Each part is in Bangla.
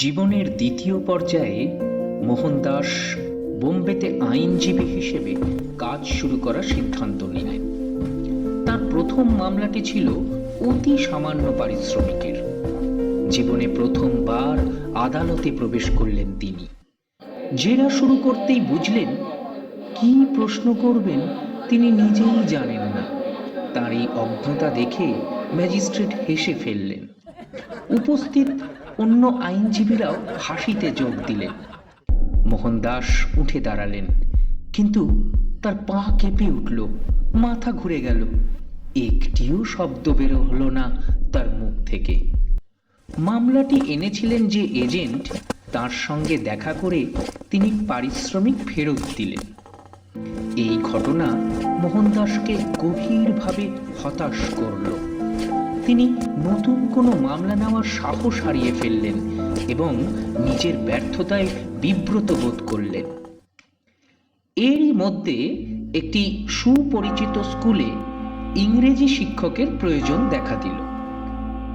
জীবনের দ্বিতীয় পর্যায়ে মোহনদাস বোম্বেতে আইনজীবী হিসেবে কাজ শুরু করার সিদ্ধান্ত নিলেন। তার প্রথম মামলাটি ছিল অতি সামান্য পারিশ্রমিকের। জীবনে প্রথমবার আদালতে প্রবেশ করলেন তিনি। জেরা শুরু করতেই বুঝলেন কি প্রশ্ন করবেন তিনি নিজেই জানেন না। তার এই অজ্ঞতা দেখে ম্যাজিস্ট্রেট হেসে ফেললেন। উপস্থিত অন্য আইনজীবীরাও হাসিতে যোগ দিলেন। মোহনদাস উঠে দাঁড়ালেন, কিন্তু তার পা কেঁপে উঠল, মাথা ঘুরে গেল। একটিও শব্দ বের হলো না তার মুখ থেকে। মামলাটি এনেছিলেন যে এজেন্ট, তার সঙ্গে দেখা করে তিনি পারিশ্রমিক ফেরত দিলেন। এই ঘটনা মোহনদাসকে গভীরভাবে হতাশ করল। তিনি নতুন কোনো মামলা নেওয়ার সাহস হারিয়ে ফেললেন এবং নিজের ব্যর্থতায় বিব্রত বোধ করলেন। এরই মধ্যে একটি সুপরিচিত স্কুলে ইংরেজি শিক্ষকের প্রয়োজন দেখা দিল।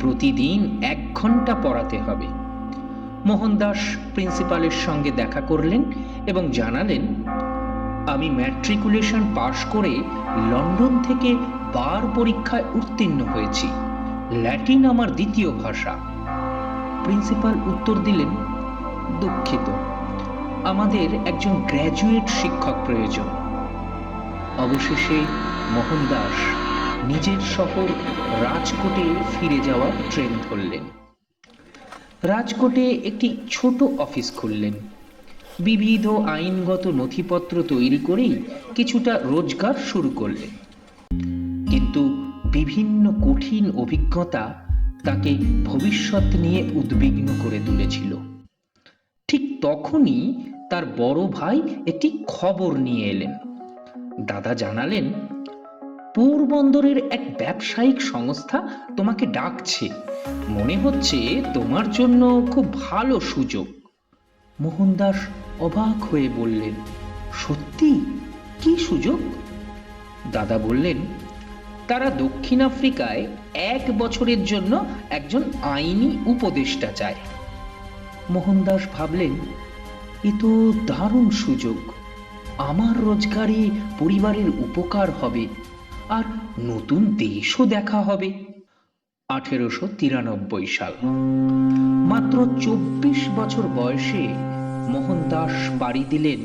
প্রতিদিন 1 ঘন্টা পড়াতে হবে। মোহনদাস প্রিন্সিপালের সঙ্গে দেখা করলেন এবং জানালেন, আমি ম্যাট্রিকুলেশন পাশ করে লন্ডন থেকে বার পরীক্ষায় উত্তীর্ণ হয়েছি। ল্যাটিন আমার দ্বিতীয় ভাষা। প্রিন্সিপাল উত্তর দিলেন, দুঃখিত, আমাদের একজন গ্র্যাজুয়েট শিক্ষক প্রয়োজন। অবশেষে মোহনদাস নিজের শহর রাজকোটে ফিরে যাওয়ার ট্রেন ধরলেন। রাজকোটে একটি ছোট অফিস খুললেন। বিবিধ আইনগত নথিপত্র তৈরি করেই কিছুটা রোজগার শুরু করলেন। কিন্তু বিভিন্ন কঠিন অভিজ্ঞতা তাকে ভবিষ্যৎ নিয়ে উদ্বিগ্ন করে তুলেছিল। ঠিক তখনই তার বড় ভাই একটি খবর নিয়ে এলেন। দাদা জানালেন, পোরবন্দরের এক ব্যবসায়িক সংস্থা তোমাকে ডাকছে। মনে হচ্ছে তোমার জন্য খুব ভালো সুযোগ। মোহনদাস অবাক হয়ে বললেন, সত্যি? কি সুযোগ? দাদা বললেন, তারা দক্ষিণ আফ্রিকায় 1 বছরের জন্য একজন আইনি উপদেষ্টা চায়। মোহনদাস ভাবলেন, এ তো দারুণ সুযোগ। আমার রোজগারে পরিবারের উপকার হবে আর নতুন দেশও দেখা হবে। 1893 সাল। মাত্র 24 বছর বয়সে মোহনদাস পাড়ি দিলেন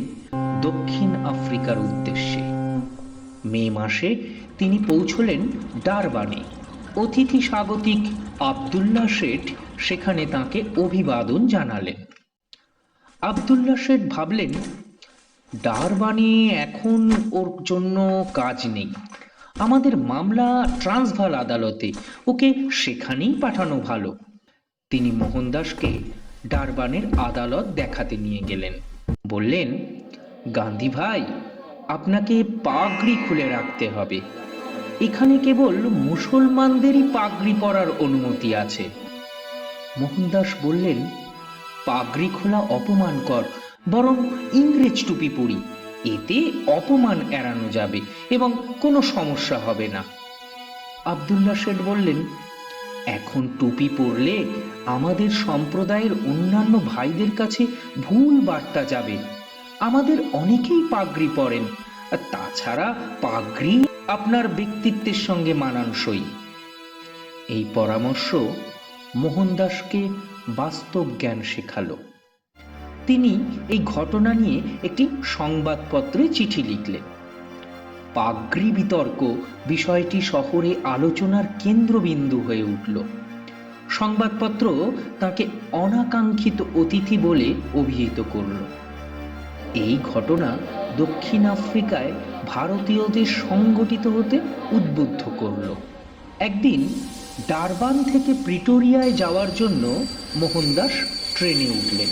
দক্ষিণ আফ্রিকার উদ্দেশ্যে। মে মাসে তিনি পৌঁছলেন ডারবানে। অতিথি স্বাগতিক আবদুল্লাহ শেঠ সেখানে তাঁকে অভিবাদন জানালেন। আবদুল্লাহ শেঠ ভাবলেন, ডারবানে এখন ওর জন্য কাজ নেই। আমাদের মামলা ট্রান্সভাল আদালতে, ওকে সেখানেই পাঠানো ভালো। তিনি মোহনদাসকে ডারবানের আদালত দেখাতে নিয়ে গেলেন। বললেন, গান্ধী ভাই, আপনাকে পাগড়ি খুলে রাখতে হবে। এখানে কেবল মুসলমানদেরই পাগড়ি পরার অনুমতি আছে। মোহনদাস বললেন, পাগড়ি খোলা অপমানকর, বরং ইংরেজ টুপি পরি। এতে অপমান এড়ানো যাবে এবং কোনো সমস্যা হবে না। আবদুল্লাহ শেঠ বললেন, এখন টুপি পরলে আমাদের সম্প্রদায়ের অন্যান্য ভাইদের কাছে ভুল বার্তা যাবে। আমাদের অনেকেই পাগড়ি পরেন, আর তাছাড়া পাগড়ি আপনার ব্যক্তিত্বের সঙ্গে মানানসই। এই পরামর্শ মোহনদাসকে বাস্তব জ্ঞান শেখালো। তিনি এই ঘটনা নিয়ে একটি সংবাদপত্রে চিঠি লিখলেন। পাগড়ি বিতর্ক বিষয়টি শহরে আলোচনার কেন্দ্রবিন্দু হয়ে উঠল। সংবাদপত্র তাকে অনাকাঙ্ক্ষিত অতিথি বলে অভিহিত করল। এই ঘটনা দক্ষিণ আফ্রিকায় ভারতীয়দের সংগঠিত হতে উদ্বুদ্ধ করল। একদিন ডারবান থেকে প্রিটোরিয়ায় যাওয়ার জন্য মোহনদাস ট্রেনে উঠলেন।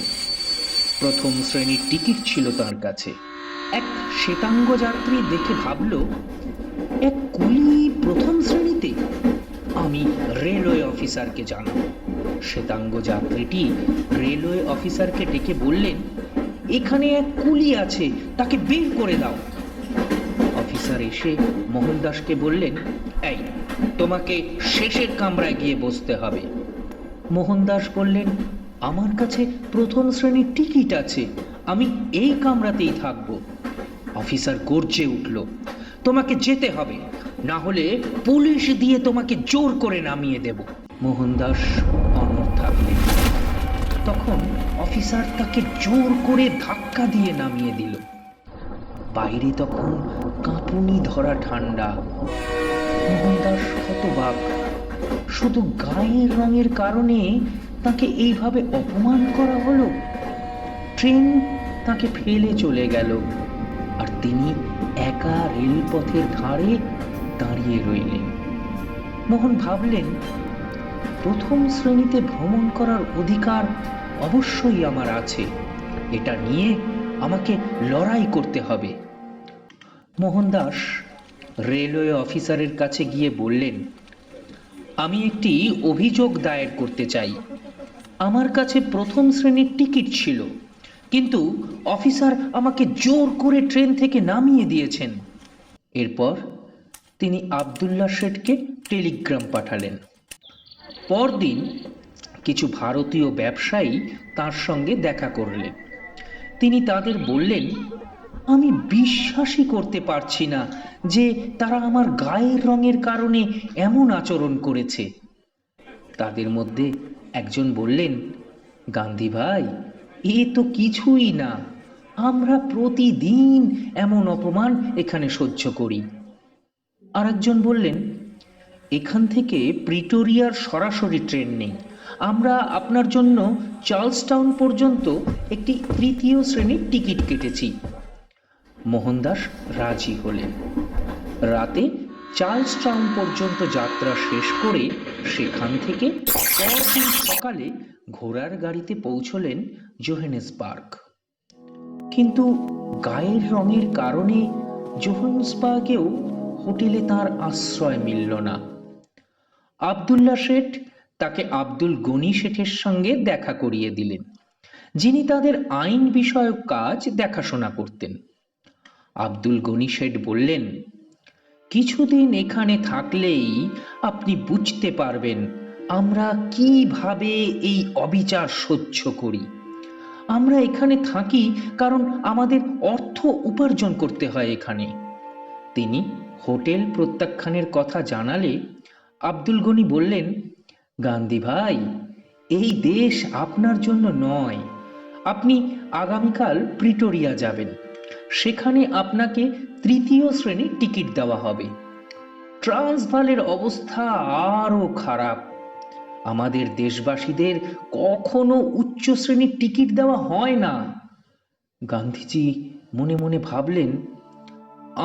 প্রথম শ্রেণীর টিকিট ছিল তার কাছে। এক শ্বেতাঙ্গ যাত্রী দেখে ভাবল, এক কুলি প্রথম শ্রেণীতে, আমি রেলওয়ে অফিসারকে জানাবো। শ্বেতাঙ্গ যাত্রীটি রেলওয়ে অফিসারকে ডেকে বললেন, এখানে এক কুলি আছে, তাকে বের করে দাও। অফিসার এসে মোহনদাসকে বললেন, এই, তোমাকে শেষের কামরায় গিয়ে বসতে হবে। মোহনদাস বললেন, আমার কাছে প্রথম শ্রেণীর টিকিট আছে, আমি এই কামরাতেই থাকব। অফিসার গর্জে উঠল, তোমাকে যেতে হবে, না হলে পুলিশ দিয়ে তোমাকে জোর করে নামিয়ে দেব। মোহনদাস অনড় থাকলেন। তখন অফিসার তাকে জোর করে ধাক্কা দিয়ে নামিয়ে দিল। বাইরে তখন কাঁপুনি ধরা ঠান্ডা। মোহনদাস হতবাক। শুধু গায়ের রঙের কারণে তাকে এইভাবে অপমান করা হলো। ট্রেন তাকে ফেলে চলে গেল, আর তিনি একা রেলপথের ধারে দাঁড়িয়ে রইলেন। মোহন ভাবলেন, প্রথম শ্রেণীতে ভ্রমণ করার অধিকার অবশ্যই আমার আছে, এটা নিয়ে আমাকে লড়াই করতে হবে। মোহনদাস রেলওয়ে অফিসারের কাছে গিয়ে বললেন, আমি একটি অভিযোগ দায়ের করতে চাই। আমার কাছে প্রথম শ্রেণীর টিকিট ছিল, কিন্তু অফিসার আমাকে জোর করে ট্রেন থেকে নামিয়ে দিয়েছেন। এরপর তিনি আবদুল্লাহ শেঠকে টেলিগ্রাম পাঠালেন। পরদিন কিছু ভারতীয় ব্যবসায়ী তার সঙ্গে দেখা করলেন। তিনি তাদের বললেন, আমি বিশ্বাসই করতে পারছি না যে তারা আমার গায়ের রঙের কারণে এমন আচরণ করেছে। তাদের মধ্যে একজন বললেন, গান্ধী ভাই, এ তো কিছুই না, আমরা প্রতিদিন এমন অপমান এখানে সহ্য করি। আর একজন বললেন, এখান থেকে প্রিটোরিয়ার সরাসরি ট্রেন নেই, আমরা আপনার জন্য চার্লসটাউন পর্যন্ত একটি তৃতীয় শ্রেণীর টিকিট কেটেছি। মোহনদাস রাজি হলেন। রাতে চার্লসটাউন পর্যন্ত যাত্রা শেষ করে সেখান থেকে পরদিন সকালে ঘোড়ার গাড়িতে পৌঁছলেন জোহেনেসবার্গ। কিন্তু গায়ের রঙের কারণে জোহেন্সবার্গেও হোটেলে তার আশ্রয় মিলল না। আবদুল্লাহ শেঠ তাকে আব্দুল গনি শেঠের সঙ্গে দেখা করিয়ে দিলেন, যিনি তাদের আইন বিষয়ক কাজ দেখাশোনা করতেন। আব্দুল গনি শেঠ বললেন, কিছুদিন এখানে থাকলেই আপনি বুঝতে পারবেন আমরা কিভাবে এই অবিচার সহ্য করি। আমরা এখানে থাকি কারণ আমাদের অর্থ উপার্জন করতে হয় এখানে। তিনি হোটেল প্রত্যাখ্যানের কথা জানালে আব্দুল গনি বললেন, গান্ধী ভাই, এই দেশ আপনার জন্য নয়। আপনি আগামীকাল প্রিটোরিয়া যাবেন, সেখানে আপনাকে তৃতীয় শ্রেণীর টিকিট দেওয়া হবে। ট্রান্সভালের অবস্থা আরো খারাপ। আমাদের দেশবাসীদের কখনো উচ্চ শ্রেণীর টিকিট দেওয়া হয় না। গান্ধীজি মনে মনে ভাবলেন,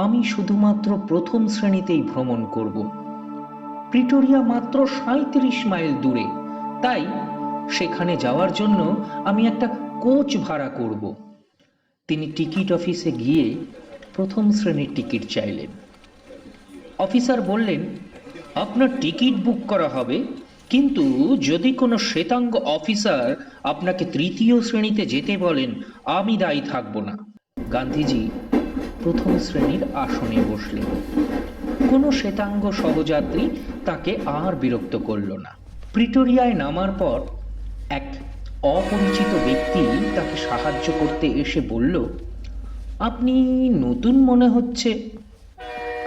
আমি শুধুমাত্র প্রথম শ্রেণীতেই ভ্রমণ করব। প্রিটোরিয়া মাত্র 37 মাইল দূরে, তাই সেখানে যাওয়ার জন্য আমি একটা কোচ ভাড়া করব। তিনি টিকিট অফিসে গিয়ে প্রথম শ্রেণীর টিকিট চাইলেন। অফিসার বললেন, আপনার টিকিট বুক করা হবে, কিন্তু যদি কোনো শ্বেতাঙ্গ অফিসার আপনাকে তৃতীয় শ্রেণীতে যেতে বলেন, আমি দায়ী থাকব না। গান্ধীজি প্রথম শ্রেণীর আসনে বসলেন। কোনো শ্বেতাঙ্গ সহযাত্রী তাকে আর বিরক্ত করল না। প্রিটোরিয়ায় নামার পর এক অপরিচিত ব্যক্তি তাকে সাহায্য করতে এসে বলল, আপনি নতুন মনে হচ্ছে।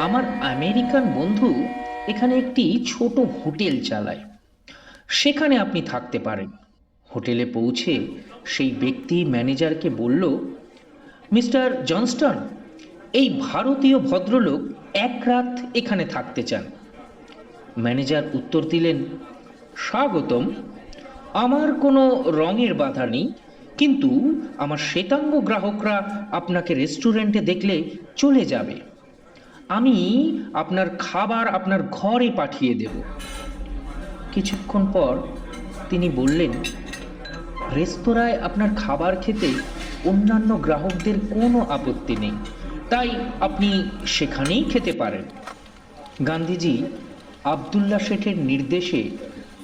আমার আমেরিকান বন্ধু এখানে একটি ছোট হোটেল চালায়, সেখানে আপনি থাকতে পারেন। হোটেলে পৌঁছে সেই ব্যক্তি ম্যানেজারকে বলল, মিস্টার জনস্টন, এই ভারতীয় ভদ্রলোক এক রাত এখানে থাকতে চান। ম্যানেজার উত্তর দিলেন, স্বাগতম, আমার কোনো রঙের বাধা নেই, কিন্তু আমার শ্বেতাঙ্গ গ্রাহকরা আপনাকে রেস্টুরেন্টে দেখলে চলে যাবে। আমি আপনার খাবার আপনার ঘরে পাঠিয়ে দেব। কিছুক্ষণ পর তিনি বললেন, রেস্তোরাঁয় আপনার খাবার খেতে অন্যান্য গ্রাহকদের কোনো আপত্তি নেই, তাই আপনি সেখানেই খেতে পারেন। গান্ধীজি আবদুল্লাহ শেঠের নির্দেশে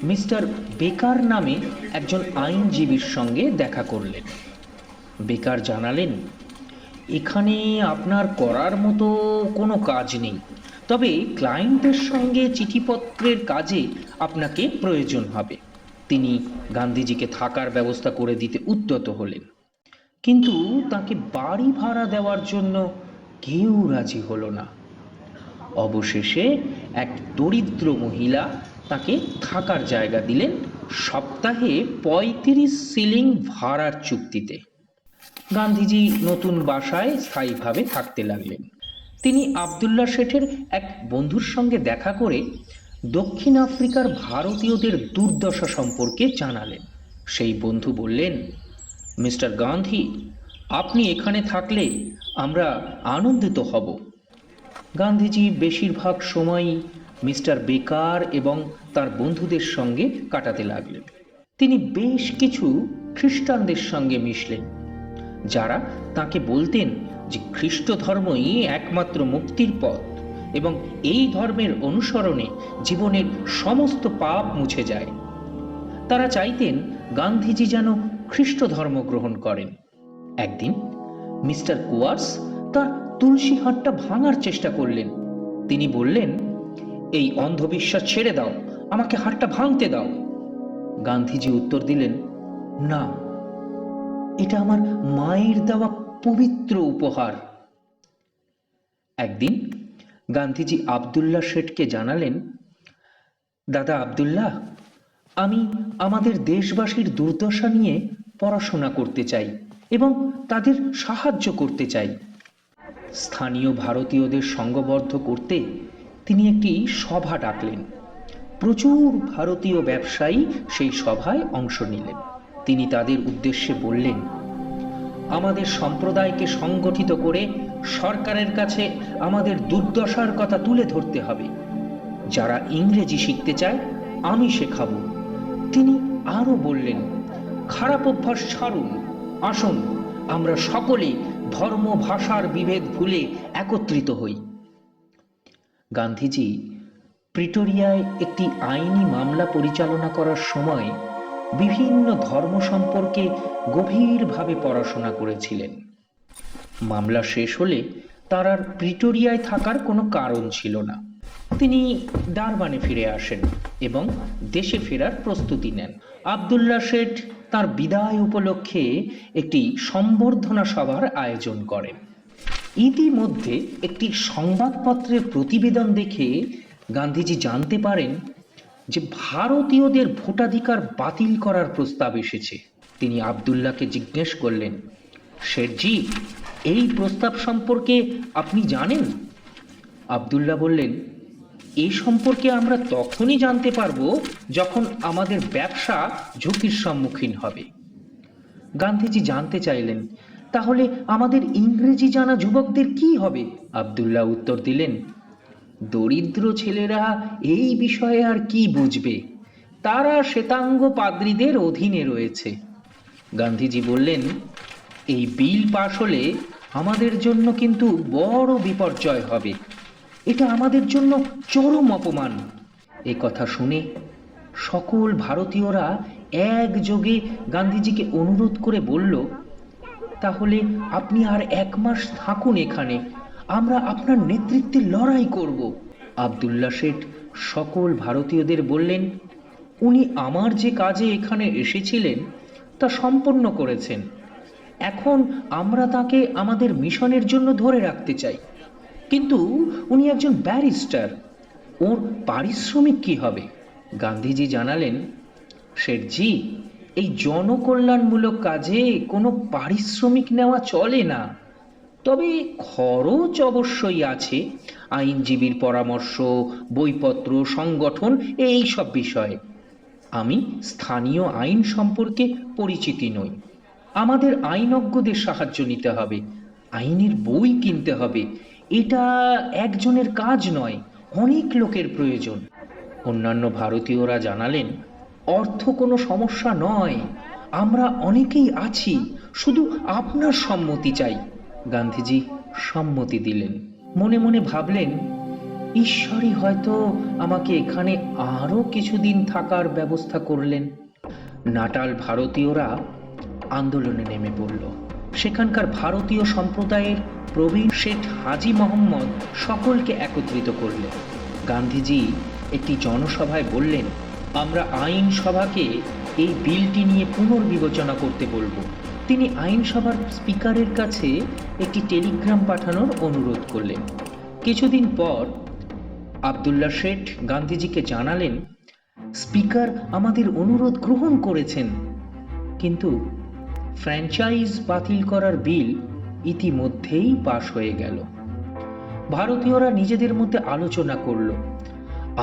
মিস্টার বেকার নামে একজন আইনজীবীর সঙ্গে দেখা করলেন। বেকার জানালেন, এখানে আপনার করার মতো কোনো কাজ নেই, তবে ক্লায়েন্টের সঙ্গে চিঠিপত্রের কাজে আপনাকে প্রয়োজন হবে। তিনি গান্ধীজিকে থাকার ব্যবস্থা করে দিতে উদ্যত হলেন, কিন্তু তাকে বাড়ি ভাড়া দেওয়ার জন্য কেউ রাজি হলো না। অবশেষে এক দরিদ্র মহিলা তাকে থাকার জায়গা দিলেন সপ্তাহে ৩৫ শিলিং ভাড়ার চুক্তিতে। গান্ধীজি নতুন বাসায় স্থায়ীভাবে থাকতে লাগলেন। তিনি আবদুল্লাহ শেঠের এক বন্ধুর সঙ্গে দেখা করে দক্ষিণ আফ্রিকার ভারতীয়দের দুর্দশা সম্পর্কে জানালেন। সেই বন্ধু বললেন, মিস্টার গান্ধী, আপনি এখানে থাকলে আমরা আনন্দিত হব। গান্ধীজি বেশিরভাগ সময়ই মিস্টার বেকার এবং তার বন্ধুদের সঙ্গে কাটাতে লাগলেন। তিনি বেশ কিছু খ্রিস্টানদের সঙ্গে মিশলেন, যারা তাকে বলতেন যে খ্রিস্ট ধর্মই একমাত্র মুক্তির পথ এবং এই ধর্মের অনুসরণে জীবনের সমস্ত পাপ মুছে যায়। তারা চাইতেন গান্ধীজি যেন খ্রিস্ট ধর্ম গ্রহণ করেন। একদিন মিস্টার কুয়ার্স তার তুলসী হাটটা ভাঙার চেষ্টা করলেন। তিনি বললেন, এই অন্ধবিশ্বাস ছেড়ে দাও, আমাকে হাটটা ভাঙতে দাও। গান্ধীজি উত্তর দিলেন, না, এটা আমার মায়ের দেওয়া পবিত্র উপহার। একদিন গান্ধীজি আবদুল্লাহ শেঠকে জানালেন, দাদা আবদুল্লাহ, আমি আমাদের দেশবাসীর দুর্দশা নিয়ে পড়াশোনা করতে চাই এবং তাদের সাহায্য করতে চাই। স্থানীয় ভারতীয়দের সংঘবদ্ধ করতে তিনি একটি সভা ডাকলেন। প্রচুর ভারতীয় ব্যবসায়ী সেই সভায় অংশ নিলেন। তিনি তাদের উদ্দেশ্যে বললেন, আমাদের সম্প্রদায়কে সংগঠিত করে সরকারের কাছে আমাদের দুর্দশার কথা তুলে ধরতে হবে। যারা ইংরেজি শিখতে চায় আমি শেখাবো। তিনি আরো বললেন, খারাপ অভ্যাস ছাড়ুন, আসুন আমরা সকলে ধর্ম ভাষার বিভেদ ভুলে একত্রিত হই। গান্ধীজি প্রিটোরিয়ায় একটি আইনি মামলা পরিচালনা করার সময় বিভিন্ন ধর্ম সম্পর্কে গভীরভাবে পড়াশোনা করেছিলেন। মামলা শেষ হলে তার আর প্রিটোরিয়ায় থাকার কোনো কারণ ছিল না। তিনি ডারবানে ফিরে আসেন এবং দেশে ফেরার প্রস্তুতি নেন। আবদুল্লাহ শেঠ তার বিদায় উপলক্ষে একটি সম্বর্ধনা সভার আয়োজন করেন। ইতিমধ্যে একটি সংবাদপত্রের প্রতিবেদন দেখে গান্ধীজি জানতে পারেন যে ভারতীয়দের ভোটাধিকার বাতিল করার প্রস্তাব এসেছে। তিনি আবদুল্লাহকে জিজ্ঞেস করলেন, শেঠজি, এই প্রস্তাব সম্পর্কে আপনি জানেন? আবদুল্লাহ বললেন, এ সম্পর্কে আমরা তখনই জানতে পারবো যখন আমাদের ব্যবসা ঝুঁকির সম্মুখীন হবে। গান্ধীজি জানতে চাইলেন, তাহলে আমাদের ইংরেজি জানা যুবকদের কি হবে? আবদুল্লাহ উত্তর দিলেন, দরিদ্র ছেলেরা এই বিষয়ে আর কি বুঝবে, তারা শ্বেতাঙ্গ পাদ্রীদের অধীনে রয়েছে। গান্ধীজি বললেন, এই বিল পাশ হলে আমাদের জন্য কিন্তু বড় বিপর্যয় হবে। এটা আমাদের জন্য চরম অপমান। এ কথা শুনে সকল ভারতীয়রা একযোগে গান্ধীজিকে অনুরোধ করে বলল, তাহলে আপনি আর 1 মাস থাকুন এখানে, আমরা আপনার নেতৃত্বে লড়াই করব। আবদুল্লাহ শেঠ সকল ভারতীয়দের বললেন, উনি আমার যে কাজে এখানে এসেছিলেন তা সম্পন্ন করেছেন। এখন আমরা তাকে আমাদের মিশনের জন্য ধরে রাখতে চাই, কিন্তু উনি একজন ব্যারিস্টার, ওর পারিশ্রমিক কি হবে? গান্ধীজি জানালেন, শেঠজি, এই জনকল্যাণমূলক কাজে কোনো পারিশ্রমিক নেওয়া চলে না, তবে খরচ অবশ্যই আছে, আইনজীবীর পরামর্শ, বইপত্র, সংগঠন, এই সব বিষয়ে। আমি স্থানীয় আইন সম্পর্কে পরিচিতি নই। আমাদের আইনজ্ঞদের সাহায্য নিতে হবে, আইনের বই কিনতে হবে। এটা একজনের কাজ নয়, অনেক লোকের প্রয়োজন। অন্যান্য ভারতীয়রা জানালেন, অর্থ কোনো সমস্যা নয়, আমরা অনেকেই আছি, শুধু আপনার সম্মতি চাই। গান্ধীজি সম্মতি দিলেন। মনে মনে ভাবলেন, ঈশ্বরই হয়তো আমাকে এখানে আরো কিছুদিন থাকার ব্যবস্থা করলেন। নাটাল ভারতীয়রা আন্দোলনে নেমে পড়ল। সেখানকার ভারতীয় সম্প্রদায়ের প্রবীণ শেঠ হাজি মোহাম্মদ সকলকে একত্রিত করলেন। গান্ধীজি একটি জনসভায় বললেন, আমরা আইন সভাকে এই বিলটি নিয়ে পুনর্বিবেচনা করতে বলবো। তিনি আইনসভার স্পিকারের কাছে একটি টেলিগ্রাম পাঠানোর অনুরোধ করলেন। কিছুদিন পর আবদুল্লাহ শেঠ গান্ধীজিকে জানালেন, স্পিকার আমাদের অনুরোধ গ্রহণ করেছেন, কিন্তু ফ্র্যাঞ্চাইজ বাতিল করার বিল ইতিমধ্যেই পাশ হয়ে গেল। ভারতীয়রা নিজেদের মধ্যে আলোচনা করল,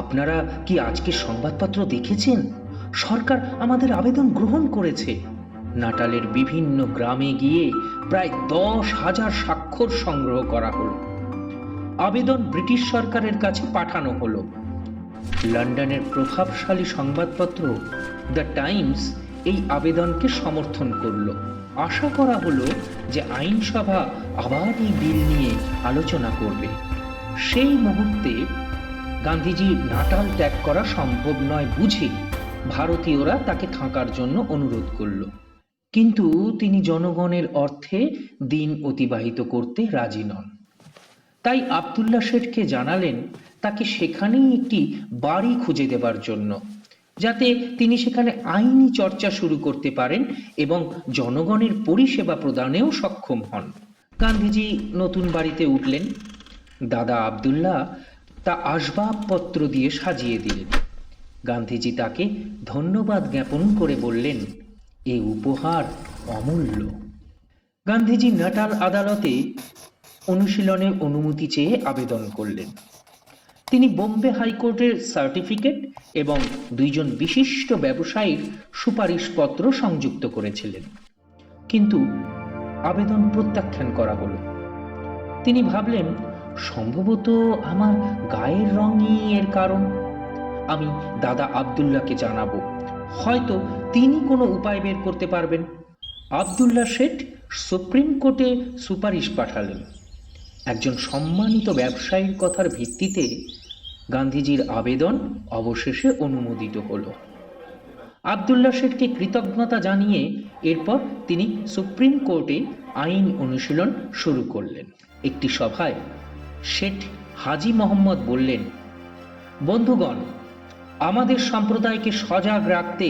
আপনারা কি আজকে সংবাদপত্র দেখেছেন? সরকার আমাদের আবেদন গ্রহণ করেছে। নাটালের বিভিন্ন গ্রামে গিয়ে প্রায় 10,000 স্বাক্ষর সংগ্রহ করা হলো। আবেদন ব্রিটিশ সরকারের কাছে পাঠানো হলো। লন্ডনের প্রভাবশালী সংবাদপত্র দ্য টাইমস এই আবেদনকে সমর্থন করল। আশা করা হলো যে আইনসভা আবার এই বিল নিয়ে আলোচনা করবে। সেই মুহূর্তে গান্ধীজি নাটাল ত্যাগ করা সম্ভব নয় বুঝে ভারতীয়রা তাকে থাকার জন্য অনুরোধ করল, কিন্তু তিনি জনগণের অর্থে দিন অতিবাহিত করতে রাজি নন। তাই আবদুল্লাহ শেঠকে জানালেন তাকে সেখানেই একটি বাড়ি খুঁজে দেবার জন্য, যাতে তিনি সেখানে আইনি চর্চা শুরু করতে পারেন এবং জনগণের পরিষেবা প্রদানেও সক্ষম হন। গান্ধীজি নতুন বাড়িতে উঠলেন। দাদা আবদুল্লাহ তা আসবাবপত্র দিয়ে সাজিয়ে দিলেন। গান্ধীজি তাকে ধন্যবাদ জ্ঞাপন করে বললেন, এ উপহার অমূল্য। গান্ধীজি নাটাল আদালতে অনুশীলনের অনুমতি চেয়ে আবেদন করলেন। তিনি বোম্বে হাইকোর্টের সার্টিফিকেট এবং 2জন বিশিষ্ট ব্যবসায়ীর সুপারিশপত্র সংযুক্ত করেছিলেন, কিন্তু আবেদন প্রত্যাখ্যান করা হলো। তিনি ভাবলেন, সম্ভবত আমার গায়ের রঙই এর কারণ। আমি দাদা আবদুল্লাহকে জানাবো, হয়তো তিনি কোনো উপায় বের করতে পারবেন। আবদুল্লাহ শেঠ সুপ্রিম কোর্টে সুপারিশ পাঠালেন। একজন সম্মানিত ব্যবসায়ীর কথার ভিত্তিতে গান্ধীজির আবেদন অবশেষে অনুমোদিত হলো। আবদুল্লাহ শেঠকে কৃতজ্ঞতা জানিয়ে এরপর তিনি সুপ্রিম কোর্টে আইন অনুশীলন শুরু করলেন। একটি সভায় শেঠ হাজী মোহাম্মদ বললেন, বন্ধুগণ, আমাদের সম্প্রদায়কে সজাগ রাখতে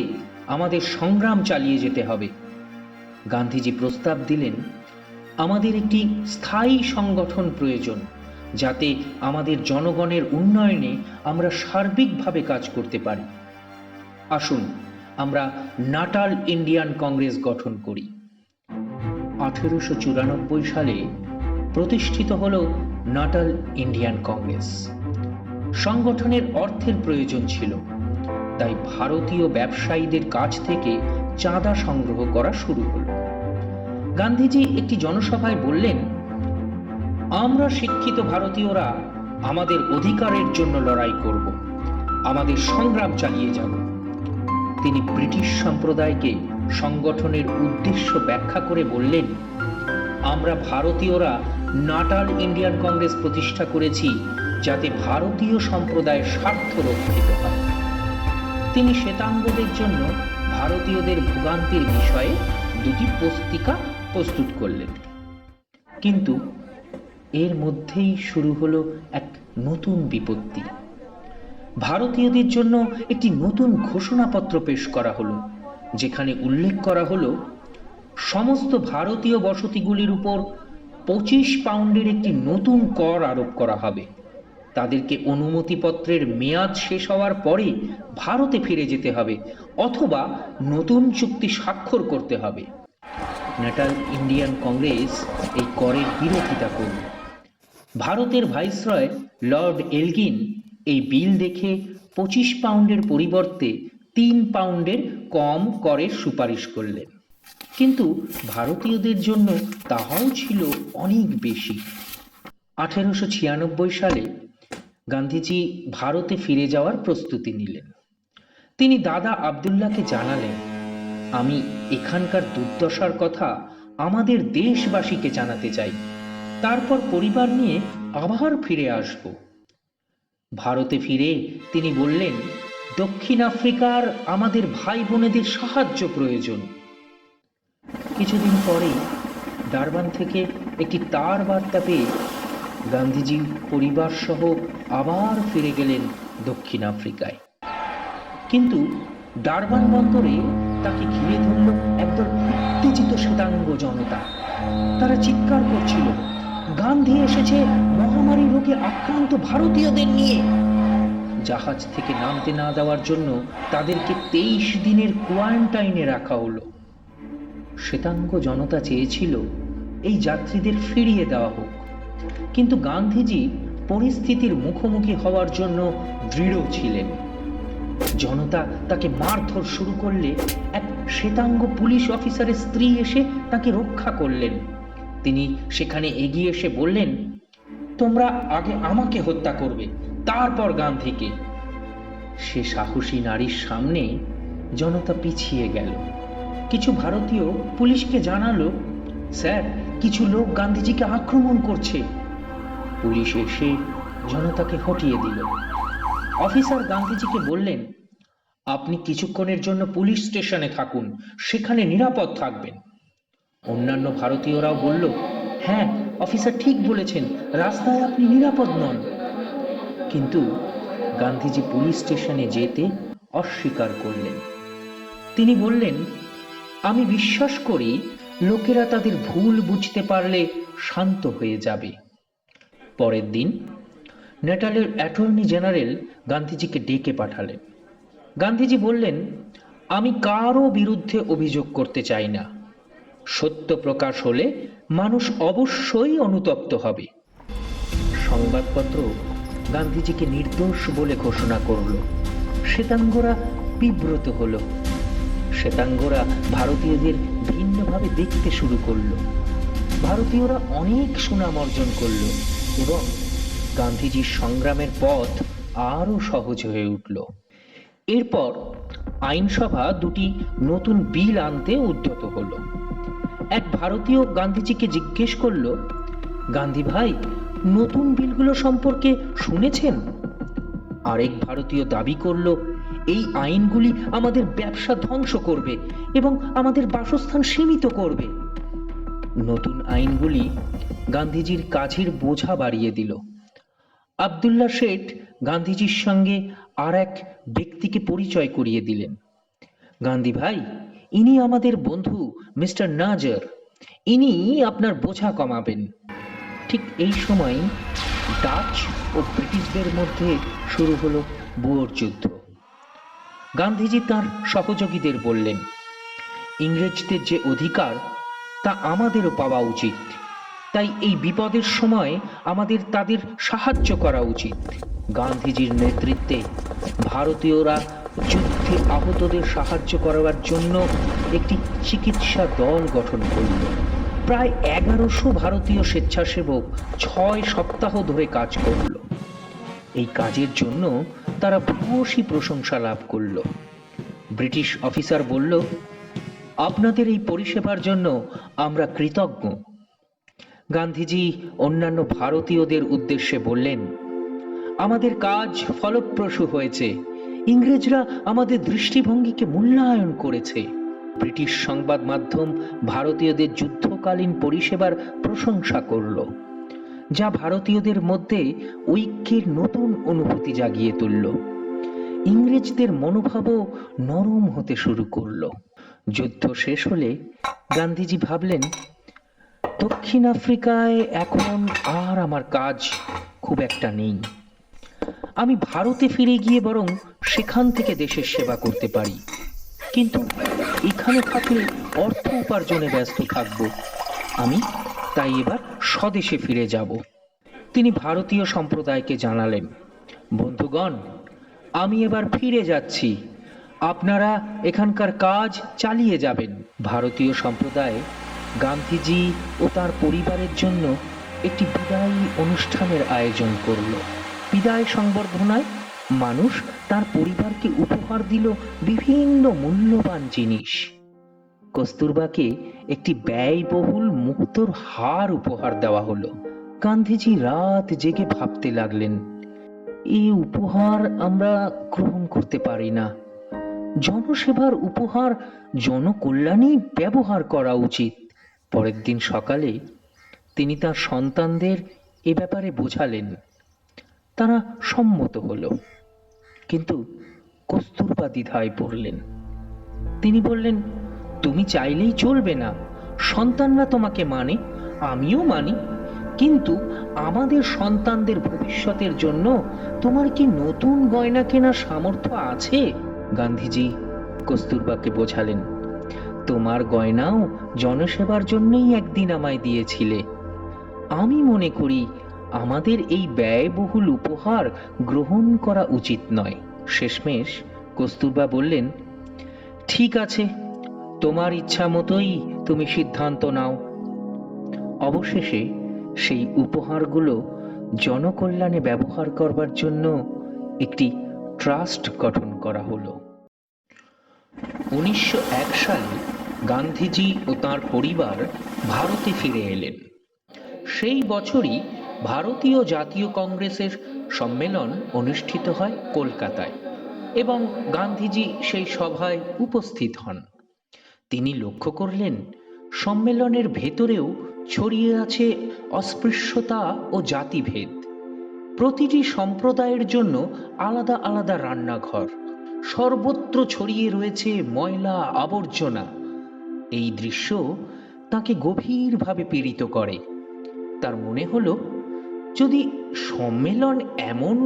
আমাদের সংগ্রাম চালিয়ে যেতে হবে। গান্ধীজি প্রস্তাব দিলেন, আমাদের একটি স্থায়ী সংগঠন প্রয়োজন, যাতে আমাদের জনগণের উন্নয়নে আমরা সার্বিকভাবে কাজ করতে পারি। আসুন আমরা নাটাল ইন্ডিয়ান কংগ্রেস গঠন করি। 1894 সালে প্রতিষ্ঠিত হল নাটাল ইন্ডিয়ান কংগ্রেস। সংগঠনের অর্থের প্রয়োজন ছিল, তাই ভারতীয় ব্যবসায়ীদের কাছ থেকে চাঁদা সংগ্রহ করা শুরু হলো। গান্ধীজি একটি জনসভায় বললেন, আমরা শিক্ষিত ভারতীয়রা আমাদের অধিকারের জন্য লড়াই করব, আমাদের সংগ্রাম চালিয়ে যাব। তিনি ব্রিটিশ সম্প্রদায়কে সংগঠনের উদ্দেশ্য ব্যাখ্যা করে বললেন, আমরা ভারতীয়রা নাটাল ইন্ডিয়ান কংগ্রেস প্রতিষ্ঠা করেছি যাতে ভারতীয় সম্প্রদায়ের স্বার্থ রক্ষিত হয়। তিনি শ্বেতাঙ্গদের জন্য ভারতীয়দের ভোগান্তির বিষয়ে 2টি পুস্তিকা প্রস্তুত করলেন। কিন্তু এর মধ্যেই শুরু হলো এক নতুন বিপত্তি। ভারতীয়দের জন্য একটি নতুন ঘোষণাপত্র পেশ করা হলো, যেখানে উল্লেখ করা হলো সমস্ত ভারতীয় বসতিগুলির উপর 25 পাউন্ডের একটি নতুন কর আরোপ করা হবে। তাদেরকে অনুমতিপত্রের মেয়াদ শেষ হওয়ার পরে ভারতে ফিরে যেতে হবে অথবা নতুন চুক্তি স্বাক্ষর করতে হবে। নাটাল ইন্ডিয়ান কংগ্রেস এই করের বিরোধিতা করল। ভারতের ভাইসরয় লর্ড এলগিন এই বিল দেখে 25 পাউন্ডের পরিবর্তে 3 পাউন্ডের কম করের সুপারিশ করলেন, কিন্তু ভারতীয়দের জন্য তাহাও ছিল অনেক বেশি। 1896 সালে গান্ধীজি ভারতে ফিরে যাওয়ার প্রস্তুতি নিলেন। তিনি দাদা আবদুল্লাহকে জানালেন, আমি এখানকার দুর্দশার কথা আমাদের দেশবাসীকে জানাতে চাই, তারপর পরিবার নিয়ে আবার ফিরে আসব। ভারতে ফিরে তিনি বললেন, দক্ষিণ আফ্রিকার আমাদের ভাই বোনেদের সাহায্য প্রয়োজন। কিছুদিন পরেই ডারবান থেকে একটি তার বার্তা পেয়ে গান্ধীজি পরিবার সহ আবার ফিরে গেলেন দক্ষিণ আফ্রিকায়। কিন্তু ডারবান বন্দরে তাকে ঘিরে ধরল একদল উত্তেজিত শ্বেতাঙ্গ জনতা। তারা চিৎকার করছিল, গান্ধী এসেছে মহামারী রোগে আক্রান্ত ভারতীয়দের নিয়ে। জাহাজ থেকে নামতে না দেওয়ার জন্য তাদেরকে 23 দিনের কোয়ারেন্টাইনে রাখা হলো। শ্বেতাঙ্গ জনতা চেয়েছিল এই যাত্রীদের ফিরিয়ে দেওয়া হোক, কিন্তু গান্ধীজি পরিস্থিতির মুখোমুখি হওয়ার জন্য দৃঢ় ছিলেন। জনতা তাকে মারধর শুরু করলে এক শ্বেতাঙ্গ পুলিশ অফিসারের স্ত্রী এসে তাকে রক্ষা করলেন। তিনি সেখানে এগিয়ে এসে বললেন, তোমরা আগে আমাকে হত্যা করবে, তারপর গান্ধীকে। সে সাহসী নারীর সামনে জনতা পিছিয়ে গেল। কিছু ভারতীয় পুলিশকে জানালো, স্যার, কিছু লোক গান্ধীজিকে আক্রমণ করছে। পুলিশ এসে জনতাকে হটিয়ে দিল। অফিসার গান্ধীজিকে বললেন, আপনি কিছুক্ষণের জন্য পুলিশ স্টেশনে থাকুন, সেখানে নিরাপদ থাকবেন। অন্যান্য ভারতীয়রাও বলল, হ্যাঁ অফিসার ঠিক বলেছেন, রাস্তায় আপনি নিরাপদ নন। কিন্তু গান্ধীজি পুলিশ স্টেশনে যেতে অস্বীকার করলেন। তিনি বললেন, আমি বিশ্বাস করি লোকেরা তাদের ভুল বুঝতে পারলে শান্ত হয়ে যাবে। পরের দিন নেটালের অ্যাটর্নি জেনারেল গান্ধীজিকে ডেকে পাঠালেন। গান্ধীজি বললেন, আমি কারও বিরুদ্ধে অভিযোগ করতে চাই না। সত্য প্রকাশ হলে মানুষ অবশ্যই অনুতপ্ত হবে। সংবাদপত্র গান্ধীজিকে নির্দোষ বলে ঘোষণা করল। শ্বেতাঙ্গরা বিব্রত হলো। শ্বেতাঙ্গরা ভারতীয়দের ভিন্নভাবে দেখতে শুরু করলো। ভারতীয়রা অনেক সুনাম অর্জন করল এবং গান্ধীজির সংগ্রামের পথ আরো সহজ হয়ে উঠল। এরপর আইনসভা দুটি নতুন বিল আনতে উদ্যত হলো। এক ভারতীয় গান্ধীজিকে জিজ্ঞেস করলো, গান্ধী ভাই, নতুন বিলগুলো সম্পর্কে শুনেছেন? আরেক ভারতীয় দাবি করলো, এই আইনগুলি আমাদের ব্যবসা ধ্বংস করবে এবং আমাদের বাসস্থান সীমিত করবে। নতুন আইনগুলি গান্ধীজির কাজের বোঝা বাড়িয়ে দিল। আব্দুল্লাহ শেঠ গান্ধীজির সঙ্গে আর এক ব্যক্তিকে পরিচয় করিয়ে দিলেন। গান্ধী ভাই, ইনি আমাদের বন্ধু মিস্টার নাজার, ইনি আপনার বোঝা কমাবেন। ঠিক এই সময় ডাচ ও ব্রিটিশদের মধ্যে শুরু হলো বুয়োর যুদ্ধ। গান্ধীজি তার সহযোগীদের বললেন, ইংরেজদের যে অধিকার তা আমাদেরও পাওয়া উচিত, তাই এই বিপদের সময় আমাদের তাদের সাহায্য করা উচিত। গান্ধীজির নেতৃত্বে ভারতীয়রা যুদ্ধে আহতদের সাহায্য করার জন্য একটি চিকিৎসা দল গঠন করল। প্রায় 1100 ভারতীয় স্বেচ্ছাসেবক 6 সপ্তাহ ধরে কাজ করল। এই কাজের জন্য তারা ভূয়সী প্রশংসা লাভ করল। ব্রিটিশ অফিসার বলল, আপনাদের এই পরিষেবার জন্য আমরা কৃতজ্ঞ। গান্ধীজি অন্যান্য ভারতীয়দের উদ্দেশ্যে বললেন, আমাদের কাজ ফলপ্রসূ হয়েছে, ইংরেজরা আমাদের দৃষ্টিভঙ্গিকে মূল্যায়ন করেছে। ব্রিটিশ সংবাদ মাধ্যম ভারতীয়দের যুদ্ধকালীন পরিষেবার প্রশংসা করল, যা ভারতীয়দের মধ্যে ঐক্যের নতুন অনুভূতি জাগিয়ে তুলল। ইংরেজদের মনোভাবও নরম হতে শুরু করলো। যুদ্ধ শেষ হলে গান্ধীজি ভাবলেন, দক্ষিণ আফ্রিকায় এখন আর আমার কাজ খুব একটা নেই। আমি ভারতে ফিরে গিয়ে বরং সেখান থেকে দেশের সেবা করতে পারি, কিন্তু এখানে থাকলে অর্থ উপার্জনে ব্যস্ত থাকব। আমি তাই এবার স্বদেশে ফিরে যাব। তিনি ভারতীয় সম্প্রদায়কে জানালেন, বন্ধুগণ, আমি এবার ফিরে যাচ্ছি, আপনারা এখানকার কাজ চালিয়ে যাবেন। ভারতীয় সম্প্রদায় গান্ধীজি ও তার পরিবারের জন্য একটি বিদায়ী অনুষ্ঠানের আয়োজন করল। বিদায় সংবর্ধনায় মানুষ তার পরিবারকে উপহার দিল বিভিন্ন মূল্যবান জিনিস। কস্তুরবাকে একটি ব্যয়বহুল মুক্তোর হার উপহার দেওয়া হলো। গান্ধীজি রাত জেগে ভাবতে লাগলেন, এই উপহার আমরা গ্রহণ করতে পারি না। জনসেবার উপহার জনকল্যাণে ব্যবহার করা উচিত। পরের দিন সকালে তিনি তার সন্তানদের এ ব্যাপারে বোঝালেন। তারা সম্মত হলো, কিন্তু কস্তুরবা দ্বিধায় পড়লেন। তিনি বললেন, তুমি চাইলেই চলবে না, সন্তানরা তোমাকে মানে, আমিও মানি, কিন্তু আমাদের সন্তানদের ভবিষ্যতের জন্য তোমার কি নতুন গয়না কেনার সামর্থ্য আছে? গান্ধীজি কস্তুরবাকে বোঝালেন, তোমার গয়নাও জনসেবার জন্যই একদিন আমায় দিয়েছিলে। আমি মনে করি আমাদের এই ব্যয়বহুল উপহার গ্রহণ করা উচিত নয়। শেষমেশ কস্তুরবা বললেন, ঠিক আছে, তোমার ইচ্ছা মতোই তুমি সিদ্ধান্ত নাও। অবশেষে সেই উপহারগুলো জনকল্যাণে ব্যবহার করবার জন্য একটি ট্রাস্ট গঠন করা হলো। 1901 সালে গান্ধীজি ও তাঁর পরিবার ভারতে ফিরে এলেন। সেই বছরই ভারতীয় জাতীয় কংগ্রেসের সম্মেলন অনুষ্ঠিত হয় কলকাতায় এবং গান্ধীজি সেই সভায় উপস্থিত হন। তিনি লক্ষ্য করলেন, সম্মেলনের ভেতরেও ছড়িয়ে আছে অস্পৃশ্যতা ও জাতিভেদ। প্রতিটি সম্প্রদায়ের জন্য আলাদা আলাদা রান্নাঘর, সর্বত্র ছড়িয়ে রয়েছে ময়লা আবর্জনা। এই দৃশ্য তাকে গভীরভাবে পীড়িত করে। তার মনে হলো, যদি সম্মেলন এমন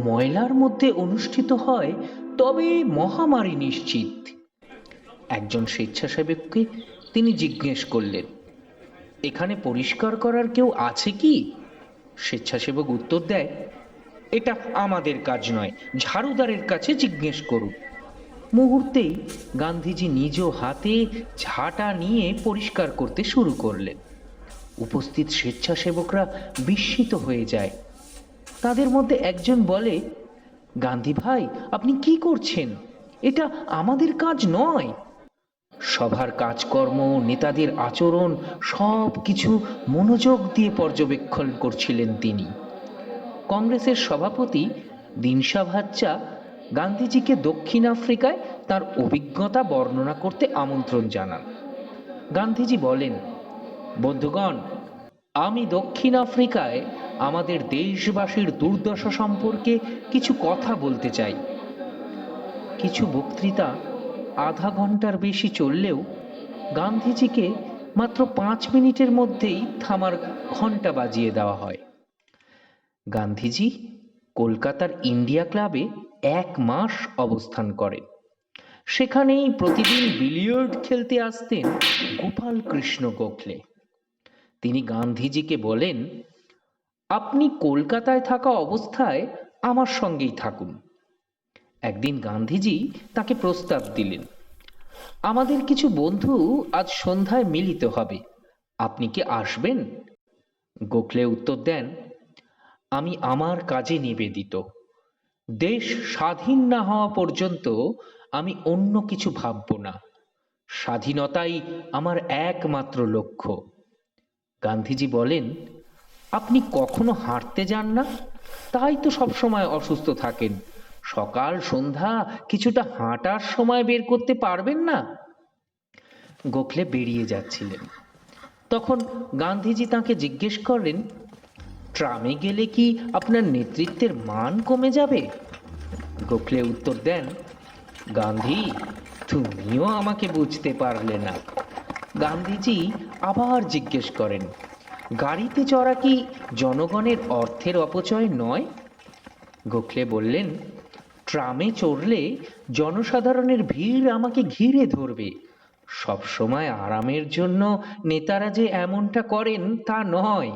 ময়লার মধ্যে অনুষ্ঠিত হয় তবে মহামারী নিশ্চিত। একজন স্বেচ্ছাসেবককে তিনি জিজ্ঞেস করলেন, এখানে পরিষ্কার করার কেউ আছে কি? স্বেচ্ছাসেবক উত্তর দেয়, এটা আমাদের কাজ নয়, ঝাড়ুদারের কাছে জিজ্ঞেস করুন। মুহূর্তেই গান্ধীজি নিজ হাতে ঝাঁটা নিয়ে পরিষ্কার করতে শুরু করলেন। উপস্থিত স্বেচ্ছাসেবকরা বিস্মিত হয়ে যায়। তাদের মধ্যে একজন বলে, গান্ধী ভাই, আপনি কি করছেন? এটা আমাদের কাজ নয়। সভার কাজকর্ম, নেতাদের আচরণ সব কিছু মনোযোগ দিয়ে পর্যবেক্ষণ করছিলেন তিনি। কংগ্রেসের সভাপতি দিনশা ভাচ্চা গান্ধীজিকে দক্ষিণ আফ্রিকায় তার অভিজ্ঞতা বর্ণনা করতে আমন্ত্রণ জানান। গান্ধীজি বলেন, বন্ধুগণ, আমি দক্ষিণ আফ্রিকায় আমাদের দেশবাসীর দুর্দশা সম্পর্কে কিছু কথা বলতে চাই। কিছু বক্তৃতা আধা ঘন্টার বেশি চললেও গান্ধীজিকে মাত্র 5 মিনিটের মধ্যেই থামার ঘন্টা বাজিয়ে দেওয়া হয়। গান্ধীজি কলকাতার ইন্ডিয়া ক্লাবে 1 মাস অবস্থান করেন। সেখানেই প্রতিদিন বিলিয়ার্ড খেলতে আসতেন গোপাল কৃষ্ণ গোখলে। তিনি গান্ধীজিকে বলেন, আপনি কলকাতায় থাকা অবস্থায় আমার সঙ্গেই থাকুন। একদিন গান্ধীজি তাকে প্রস্তাব দিলেন, আমাদের কিছু বন্ধু আজ সন্ধ্যায় মিলিত হবে, আপনি কি আসবেন? গোখলে উত্তর দেন, আমি আমার কাজে নিবেদিত। দেশ স্বাধীন না হওয়া পর্যন্ত আমি অন্য কিছু ভাবব না। স্বাধীনতাই আমার একমাত্র লক্ষ্য। গান্ধীজি বলেন, আপনি কখনো হাঁটতে যান না? তাই তো সবসময় অসুস্থ থাকেন। সকাল সন্ধ্যা কিছুটা হাঁটার সময় বের করতে পারবেন না? গোখলে বেরিয়ে যাচ্ছিলেন। তখন গান্ধীজি তাকে জিজ্ঞেস করলেন, ট্রামে গেলে কি আপনার নেতৃত্বের মান কমে যাবে? গোখলে উত্তর দেন, গান্ধী, তুমিও আমাকে বুঝতে পারলে না। গান্ধীজি আবার জিজ্ঞেস করেন, গাড়িতে চড়া কি জনগণের অর্থের অপচয় নয়? গোখলে বললেন, ট্রামে চড়লে জনসাধারণের ভিড় আমাকে ঘিরে ধরবে। সবসময় আরামের জন্য নেতারা যে এমনটা করেন তা নয়।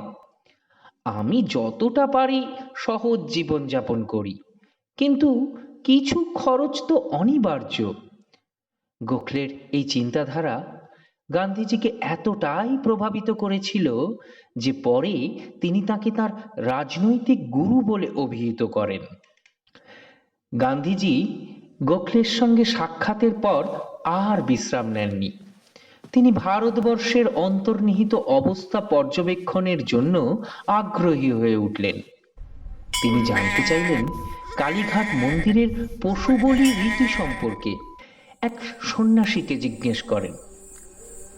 আমি যতটা পারি সহজ জীবনযাপন করি, কিন্তু কিছু খরচ তো অনিবার্য। গোখলের এই চিন্তাধারা গান্ধীজিকে এতটাই প্রভাবিত করেছিল যে পরে তিনি তাকে তার রাজনৈতিক গুরু বলে অভিহিত করেন। গান্ধীজি গোখলের সঙ্গে সাক্ষাতের পর আর বিশ্রাম নেননি। তিনি ভারতবর্ষের অন্তর্নিহিত অবস্থা পর্যবেক্ষণের জন্য আগ্রহী হয়ে উঠলেন। তিনি জানতে চাইলেন কালীঘাট মন্দিরের পশু বলি রীতি সম্পর্কে। এক সন্ন্যাসীকে জিজ্ঞেস করেন,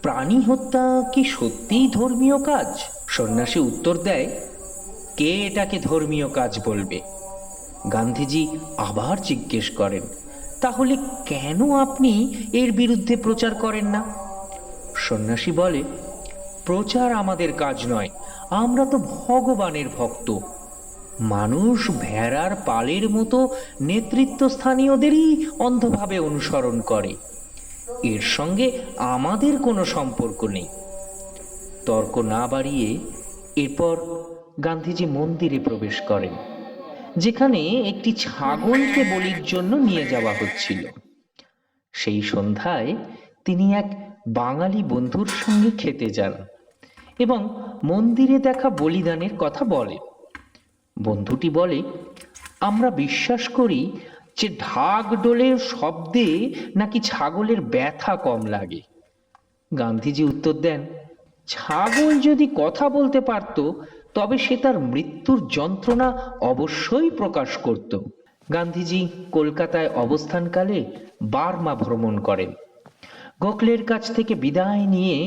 প্রাণী হত্যা কি সত্যিই ধর্মীয় কাজ? সন্ন্যাসী উত্তর দেয়, কে এটাকে ধর্মীয় কাজ বলবে? গান্ধীজি আবার জিজ্ঞেস করেন, তাহলে কেন আপনি এর বিরুদ্ধে প্রচার করেন না? সন্ন্যাসী বলে, প্রচার আমাদের কাজ নয়, আমরা তো ভগবানের ভক্ত। মানুষ ভেড়ার পালের মতো নেতৃত্ব স্থানীয়দেরই অন্ধভাবে অনুসরণ করে, এর সঙ্গে আমাদের কোনো সম্পর্ক নেই। তর্ক না বাড়িয়ে এরপর গান্ধীজি মন্দিরে প্রবেশ করেন, যেখানে একটি ছাগলকে বলির জন্য নিয়ে যাওয়া হচ্ছিল। সেই সন্ধ্যায় তিনি এক বাঙালি বন্ধুর সঙ্গে খেতে যান এবং মন্দিরে দেখা বলিদানের কথা বলে। বন্ধুটি বলে, আমরা বিশ্বাস করি যে ঢাক ডোলের শব্দে নাকি ছাগলের ব্যথা কম লাগে। গান্ধীজি উত্তর দেন, ছাগল যদি কথা বলতে পারত তবে সে তার মৃত্যুর যন্ত্রণা অবশ্যই প্রকাশ করত। গান্ধীজি কলকাতায় অবস্থানকালে বার্মা ভ্রমণ করেন। গোখলের কাছ থেকে বিদায় নিয়ে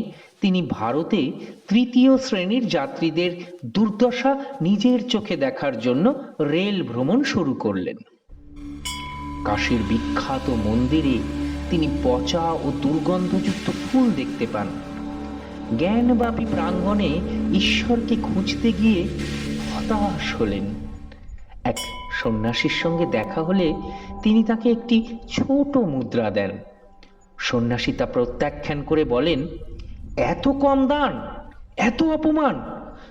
তিনি ভারতে তৃতীয় শ্রেণীর যাত্রীদের দুর্দশা নিজের চোখে দেখার জন্য রেল ভ্রমণ শুরু করলেন। কাশীর বিখ্যাত মন্দিরে তিনি পচা ও দুর্গন্ধযুক্ত ফুল দেখতে পান। জ্ঞানব্যাপী প্রাঙ্গণে ঈশ্বরকে খুঁজতে গিয়ে হতাশ হলেন। এক সন্ন্যাসীর সঙ্গে দেখা হলে তিনি তাকে একটি ছোট মুদ্রা দেন। সন্ন্যাসী তা প্রত্যাখ্যান করে বলেন, এত কম দান, এত অপমান,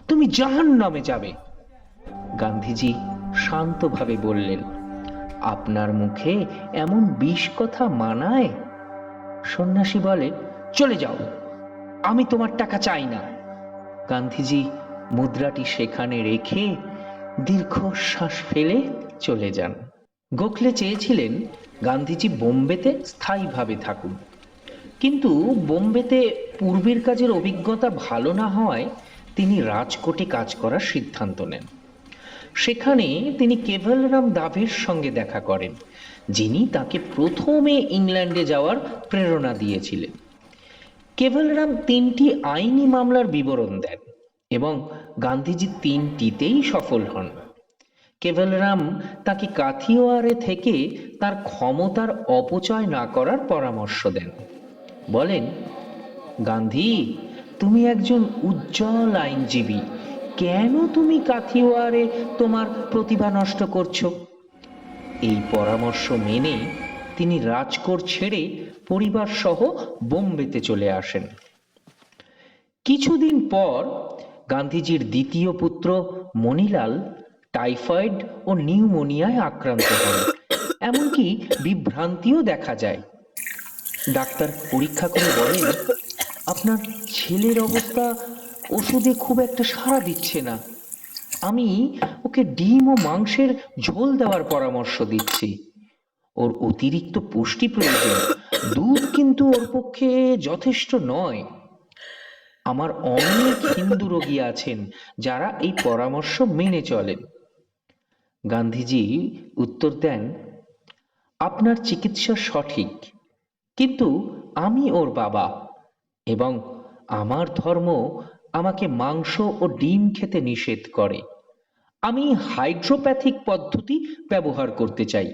তুমি জাহান্নামে যাবে। গান্ধীজি শান্তভাবে বললেন, আপনার মুখে এমন বিষ কথা মানায়? সন্ন্যাসী বলে, চলে যাও, আমি তোমার টাকা চাই না। গান্ধীজি মুদ্রাটি সেখানে রেখে দীর্ঘশ্বাস ফেলে চলে যান। গোখলে চেয়েছিলেন গান্ধীজি বোম্বেতে স্থায়ীভাবে থাকুন, কিন্তু বোম্বেতে পূর্বের কাজের অভিজ্ঞতা ভালো না হওয়ায় তিনি রাজকোটে কাজ করার সিদ্ধান্ত নেন। সেখানে তিনি কেভলরাম দাভের সঙ্গে দেখা করেন, যিনি তাকে প্রথমে ইংল্যান্ডে যাওয়ার প্রেরণা দিয়েছিলেন। কেভলরাম 3টি আইনি মামলার বিবরণ দেন এবং গান্ধীজি 3টিতেই সফল হন। কেভলরাম তাকে কাথিওয়ারে থেকে তার ক্ষমতার অপচয় না করার পরামর্শ দেন। বলেন, গান্ধী, তুমি একজন উজ্জ্বল আইনজীবী, কেন তুমি কাথিওয়ারে তোমার প্রতিভা নষ্ট করছো? এই পরামর্শ মেনে তিনি রাজকোট ছেড়ে পরিবার সহ বোম্বেতে চলে আসেন। কিছুদিন পর গান্ধীজির দ্বিতীয় পুত্র মণিলাল টাইফয়েড ও নিউমোনিয়ায় আক্রান্ত হন, এমনকি বিভ্রান্তিও দেখা যায়। ডাক্তার পরীক্ষা করে বলেন, আপনার ছেলের অবস্থা ওষুধে খুব একটা সাড়া দিচ্ছে না, আমি ওকে ডিম ও মাংসের ঝোল দেওয়ার পরামর্শ দিচ্ছি। ওর অতিরিক্ত পুষ্টি প্রয়োজন, দুধ কিন্তু ওর পক্ষে যথেষ্ট নয়। আমার অনেক হিন্দু রোগী আছেন যারা এই পরামর্শ মেনে চলেন। গান্ধীজি উত্তর দেন, আপনার চিকিৎসা সঠিক, কিন্তু আমি ওর বাবা এবং আমার ধর্ম আমাকে মাংস ও ডিম খেতে নিষেধ করে। আমি হাইড্রোপ্যাথিক পদ্ধতি ব্যবহার করতে চাই,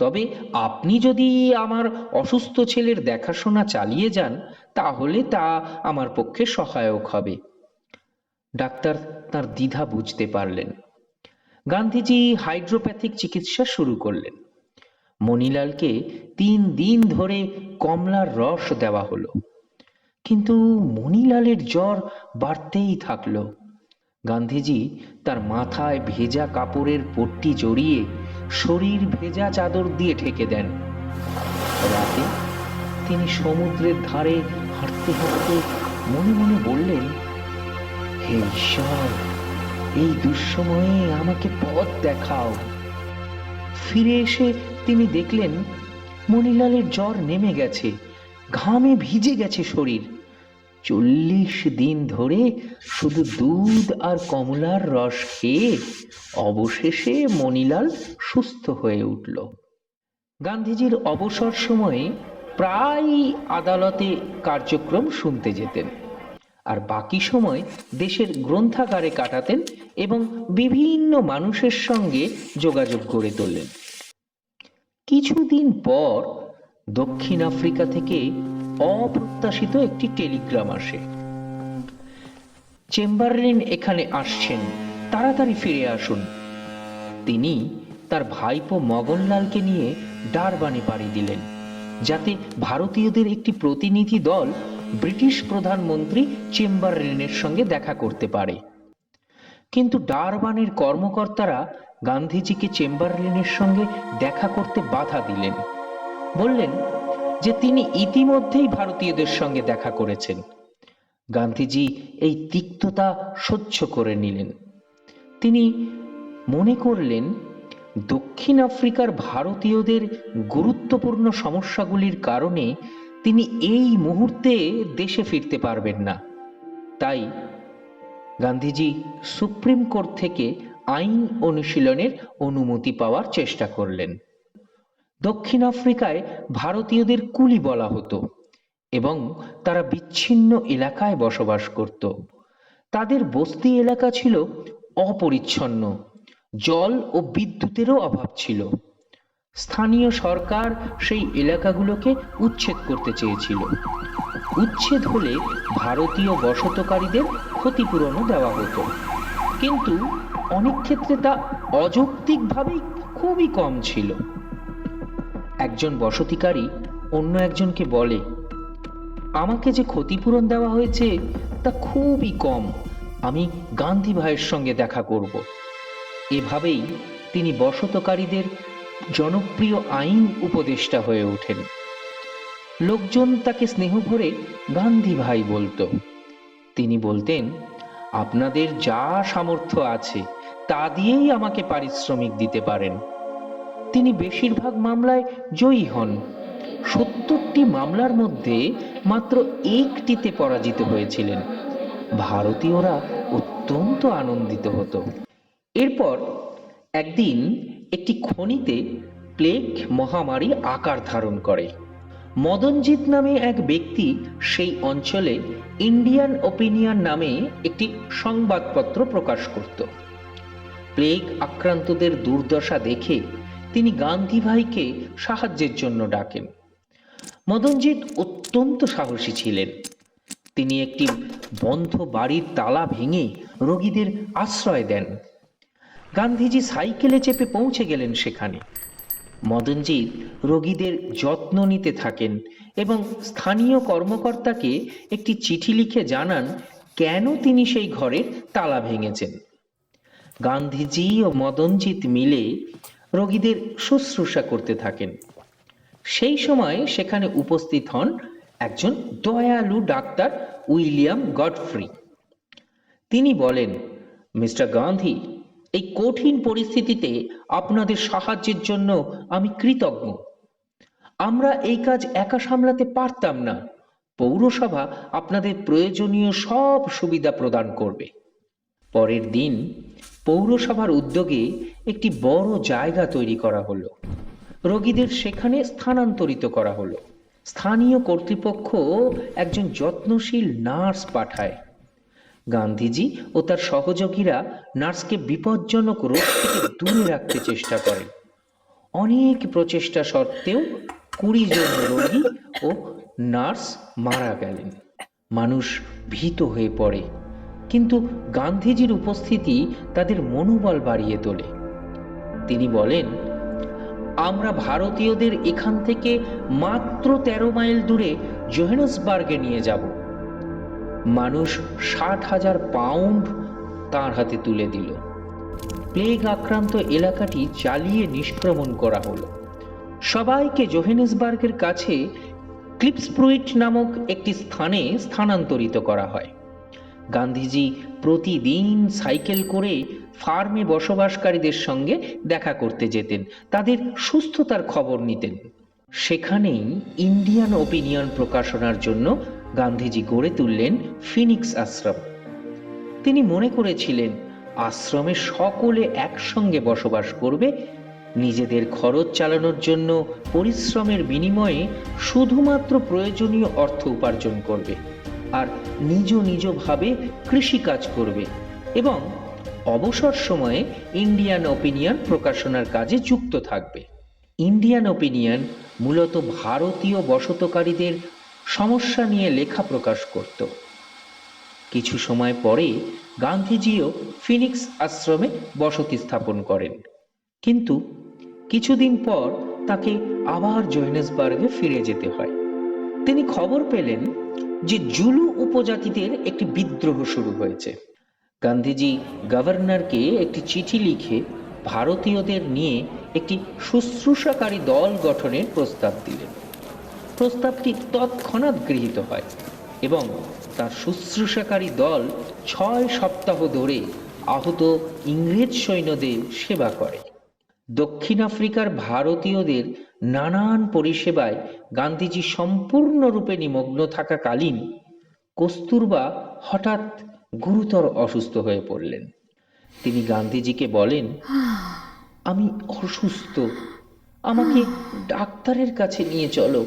তবে আপনি যদি আমার অসুস্থ ছেলের দেখাশোনা চালিয়ে যান তাহলে তা আমার পক্ষে সহায়ক হবে। ডাক্তার তার দ্বিধা বুঝতে পারলেন। গান্ধীজি হাইড্রোপ্যাথিক চিকিৎসা শুরু করলেন। মণিলালকে 3 দিন ধরে কমলার রস দেওয়া হলো, কিন্তু মণিলালের জ্বর বাড়তেই থাকলো। গান্ধীজি তার মাথায় ভেজা কাপড়ের পট্টি জড়িয়ে শরীর ভেজা চাদর দিয়ে ঢেকে দেন। রাতে তিনি সমুদ্রের ধারে হাঁটতে হাঁটতে মনে মনে বললেন, হে ঈশ্বর, এই দুঃসময়ে আমাকে পথ দেখাও। ফিরে এসে তিনি দেখলেন মণিলালের জ্বর নেমে গেছে, ঘামে ভিজে গেছে শরীর। 40 দিন ধরে শুধু দুধ আর কমলার রস খেয়ে অবশেষে মণিলাল সুস্থ হয়ে উঠল। গান্ধীজির অবসর সময়ে প্রায় আদালতে কার্যক্রম শুনতে যেতেন, আর বাকি সময় দেশের গ্রন্থাগারে কাটাতেন এবং বিভিন্ন মানুষের সঙ্গে যোগাযোগ গড়ে তুললেন। কিছুদিন পর দক্ষিণ আফ্রিকা থেকে অপ্রত্যাশিত একটি টেলিগ্রাম আসে। চেম্বারলেন এখানে আসছেন, তাড়াতাড়ি ফিরে আসুন। তিনি তার ভাইপো মগনলালকে নিয়ে ডারবানে পাড়ি দিলেন, যাতে ভারতীয়দের একটি প্রতিনিধি দল ব্রিটিশ প্রধানমন্ত্রী চেম্বারলেনের সঙ্গে দেখা করতে পারে। কিন্তু ডারবানের কর্মকর্তারা গান্ধীজিকে চেম্বারলেনের সঙ্গে দেখা করতে বাধা দিলেন। বললেন যে তিনি ইতিমধ্যেই ভারতীয়দের সঙ্গে দেখা করেছেন। গান্ধীজি এই তিক্ততা সহ্য করে নিলেন। তিনি মনে করলেন দক্ষিণ আফ্রিকার ভারতীয়দের গুরুত্বপূর্ণ সমস্যাগুলির কারণে তিনি এই মুহূর্তে দেশে ফিরতে পারবেন না। তাই গান্ধীজি সুপ্রিম কোর্ট থেকে আইন অনুশীলনের অনুমতি পাওয়ার চেষ্টা করলেন। দক্ষিণ আফ্রিকায় ভারতীয়দের কুলি বলা হতো এবং তারা বিচ্ছিন্ন এলাকায় বসবাস করত। তাদের বস্তি এলাকা ছিল অপরিচ্ছন্ন, জল ও বিদ্যুতেরও অভাব ছিল। স্থানীয় সরকার সেই এলাকাগুলোকে উচ্ছেদ করতে চেয়েছিল। উচ্ছেদ হলে ভারতীয় বসতকারীদের ক্ষতিপূরণও দেওয়া হতো, কিন্তু অনেক ক্ষেত্রে তা অযৌক্তিকভাবেই খুবই কম ছিল। একজন বসতিকারী অন্য একজনকে বলে, আমাকে যে ক্ষতিপূরণ দেওয়া হয়েছে তা খুবই কম, আমি গান্ধী ভাইয়ের সঙ্গে দেখা করব। এভাবেই তিনি বসতকারীদের জনপ্রিয় আইন উপদেষ্টা হয়ে ওঠেন। লোকজন তাকে স্নেহ ভরে গান্ধী ভাই বলতো। তিনি বলতেন, আপনাদের যা সামর্থ্য আছে তা দিয়েই আমাকে পারিশ্রমিক দিতে পারেন। তিনি বেশিরভাগ মামলায় জয়ী হন। ৭০টি মামলার মধ্যে মাত্র একটিতে পরাজিত হয়েছিলেন। ভারতীয়রা অত্যন্ত আনন্দিত হতো। এরপর একদিন একটি খনিতে প্লেগ মহামারী আকার ধারণ করে। মদনজিৎ নামে এক ব্যক্তি সেই অঞ্চলে ইন্ডিয়ান ওপিনিয়ন নামে একটি সংবাদপত্র প্রকাশ করত। প্লেগ আক্রান্তদের দুর্দশা দেখে তিনি গান্ধী ভাইকে সাহায্যের জন্য ডাকেন। মদনজিৎ অত্যন্ত সাহসী ছিলেন। তিনি একটি বন্ধ বাড়ির তালা ভেঙে রোগীদের আশ্রয় দেন। গান্ধীজি সাইকেলে চেপে পৌঁছে গেলেন সেখানে। মদনজিৎ রোগীদের যত্ন নিতে থাকেন এবং স্থানীয় কর্মকর্তাকে একটি চিঠি লিখে জানান কেন তিনি সেই ঘরের তালা ভেঙেছেন। গান্ধীজি ও মদনজিৎ মিলে রোগীদের শুশ্রূষা করতে থাকেন। সেই সময় সেখানে উপস্থিত হন একজন দয়ালু ডাক্তার উইলিয়াম গডফ্রি। তিনি বলেন, মিস্টার গান্ধী, এই কঠিন পরিস্থিতিতে আপনাদের সাহায্যের জন্য আমি কৃতজ্ঞ। আমরা এই কাজ একা সামলাতে পারতাম না। পৌরসভা আপনাদের প্রয়োজনীয় সব সুবিধা প্রদান করবে। পরের দিন পৌরসভার উদ্যোগে একটি বড় জায়গা তৈরি করা হলো। রোগীদের সেখানে স্থানান্তরিত করা হলো। স্থানীয় কর্তৃপক্ষ একজন যত্নশীল নার্স পাঠায়। গান্ধীজি ও তার সহযোগীরা নার্সকে বিপজ্জনক রোগ থেকে দূরে রাখতে চেষ্টা করেন। অনেক প্রচেষ্টা সত্ত্বেও ২০ জন রোগী ও নার্স মারা গেলেন। মানুষ ভীত হয়ে পড়ে, কিন্তু গান্ধীজির উপস্থিতি তাদের মনোবল বাড়িয়ে তোলে। তিনি বলেন, আমরা ভারতীয়দের এখান থেকে মাত্র ১৩ মাইল দূরে জোহেন্সবার্গে নিয়ে যাব। মানুষ ৬০,০০০ পাউন্ড তাঁর হাতে তুলে দিল। প্লেগ আক্রান্ত এলাকাটি জ্বালিয়ে নিষ্ক্রমণ করা হলো। সবাইকে জোহেন্সবার্গের কাছে ক্লিপস্প্রুইট নামক একটি স্থানে স্থানান্তরিত করা হয়। গান্ধীজি প্রতিদিন সাইকেল করে ফার্মে বসবাসকারীদের সঙ্গে দেখা করতে যেতেন, তাদের সুস্থতার খবর নিতেন। সেখানেই ইন্ডিয়ান ওপিনিয়ন প্রকাশনার জন্য গান্ধীজি গড়ে তুললেন ফিনিক্স আশ্রম। তিনি মনে করেছিলেন আশ্রমে সকলে একসঙ্গে বসবাস করবে, নিজেদের খরচ চালানোর জন্য পরিশ্রমের বিনিময়ে শুধুমাত্র প্রয়োজনীয় অর্থ উপার্জন করবে আর নিজ নিজভাবে কৃষিকাজ করবে এবং অবসর সময়ে ইন্ডিয়ান ওপিনিয়ন প্রকাশনার কাজে যুক্ত থাকবে। ইন্ডিয়ান ওপিনিয়ন মূলত ভারতীয় বসতকারীদের সমস্যা নিয়ে লেখা প্রকাশ করত। কিছু সময় পরে গান্ধীজিও ফিনিক্স আশ্রমে বসতি স্থাপন করেন, কিন্তু কিছুদিন পর তাকে আবার জোহেন্সবার্গে ফিরে যেতে হয়। তিনি খবর পেলেন যে জুলু উপজাতিদের একটি বিদ্রোহ শুরু হয়েছে। গান্ধীজি গভর্নরকে একটি চিঠি লিখে ভারতীয়দের নিয়ে একটি শুশ্রূষাকারী দল গঠনের প্রস্তাব দিলেন। প্রস্তাবটি তৎক্ষণাৎ গৃহীত হয় এবং তার শুশ্রূষাকারী দল 6 সপ্তাহ ধরে আহত ইংরেজ সৈন্যদের সেবা করে। দক্ষিণ আফ্রিকার ভারতীয়দের নানান পরিষেবায় গান্ধীজি সম্পূর্ণরূপে নিমগ্ন থাকাকালীন কস্তুরবা হঠাৎ গুরুতর অসুস্থ হয়ে পড়লেন। তিনি গান্ধীজিকে বলেন, আমি অসুস্থ, আমাকে ডাক্তারের কাছে নিয়ে চলো।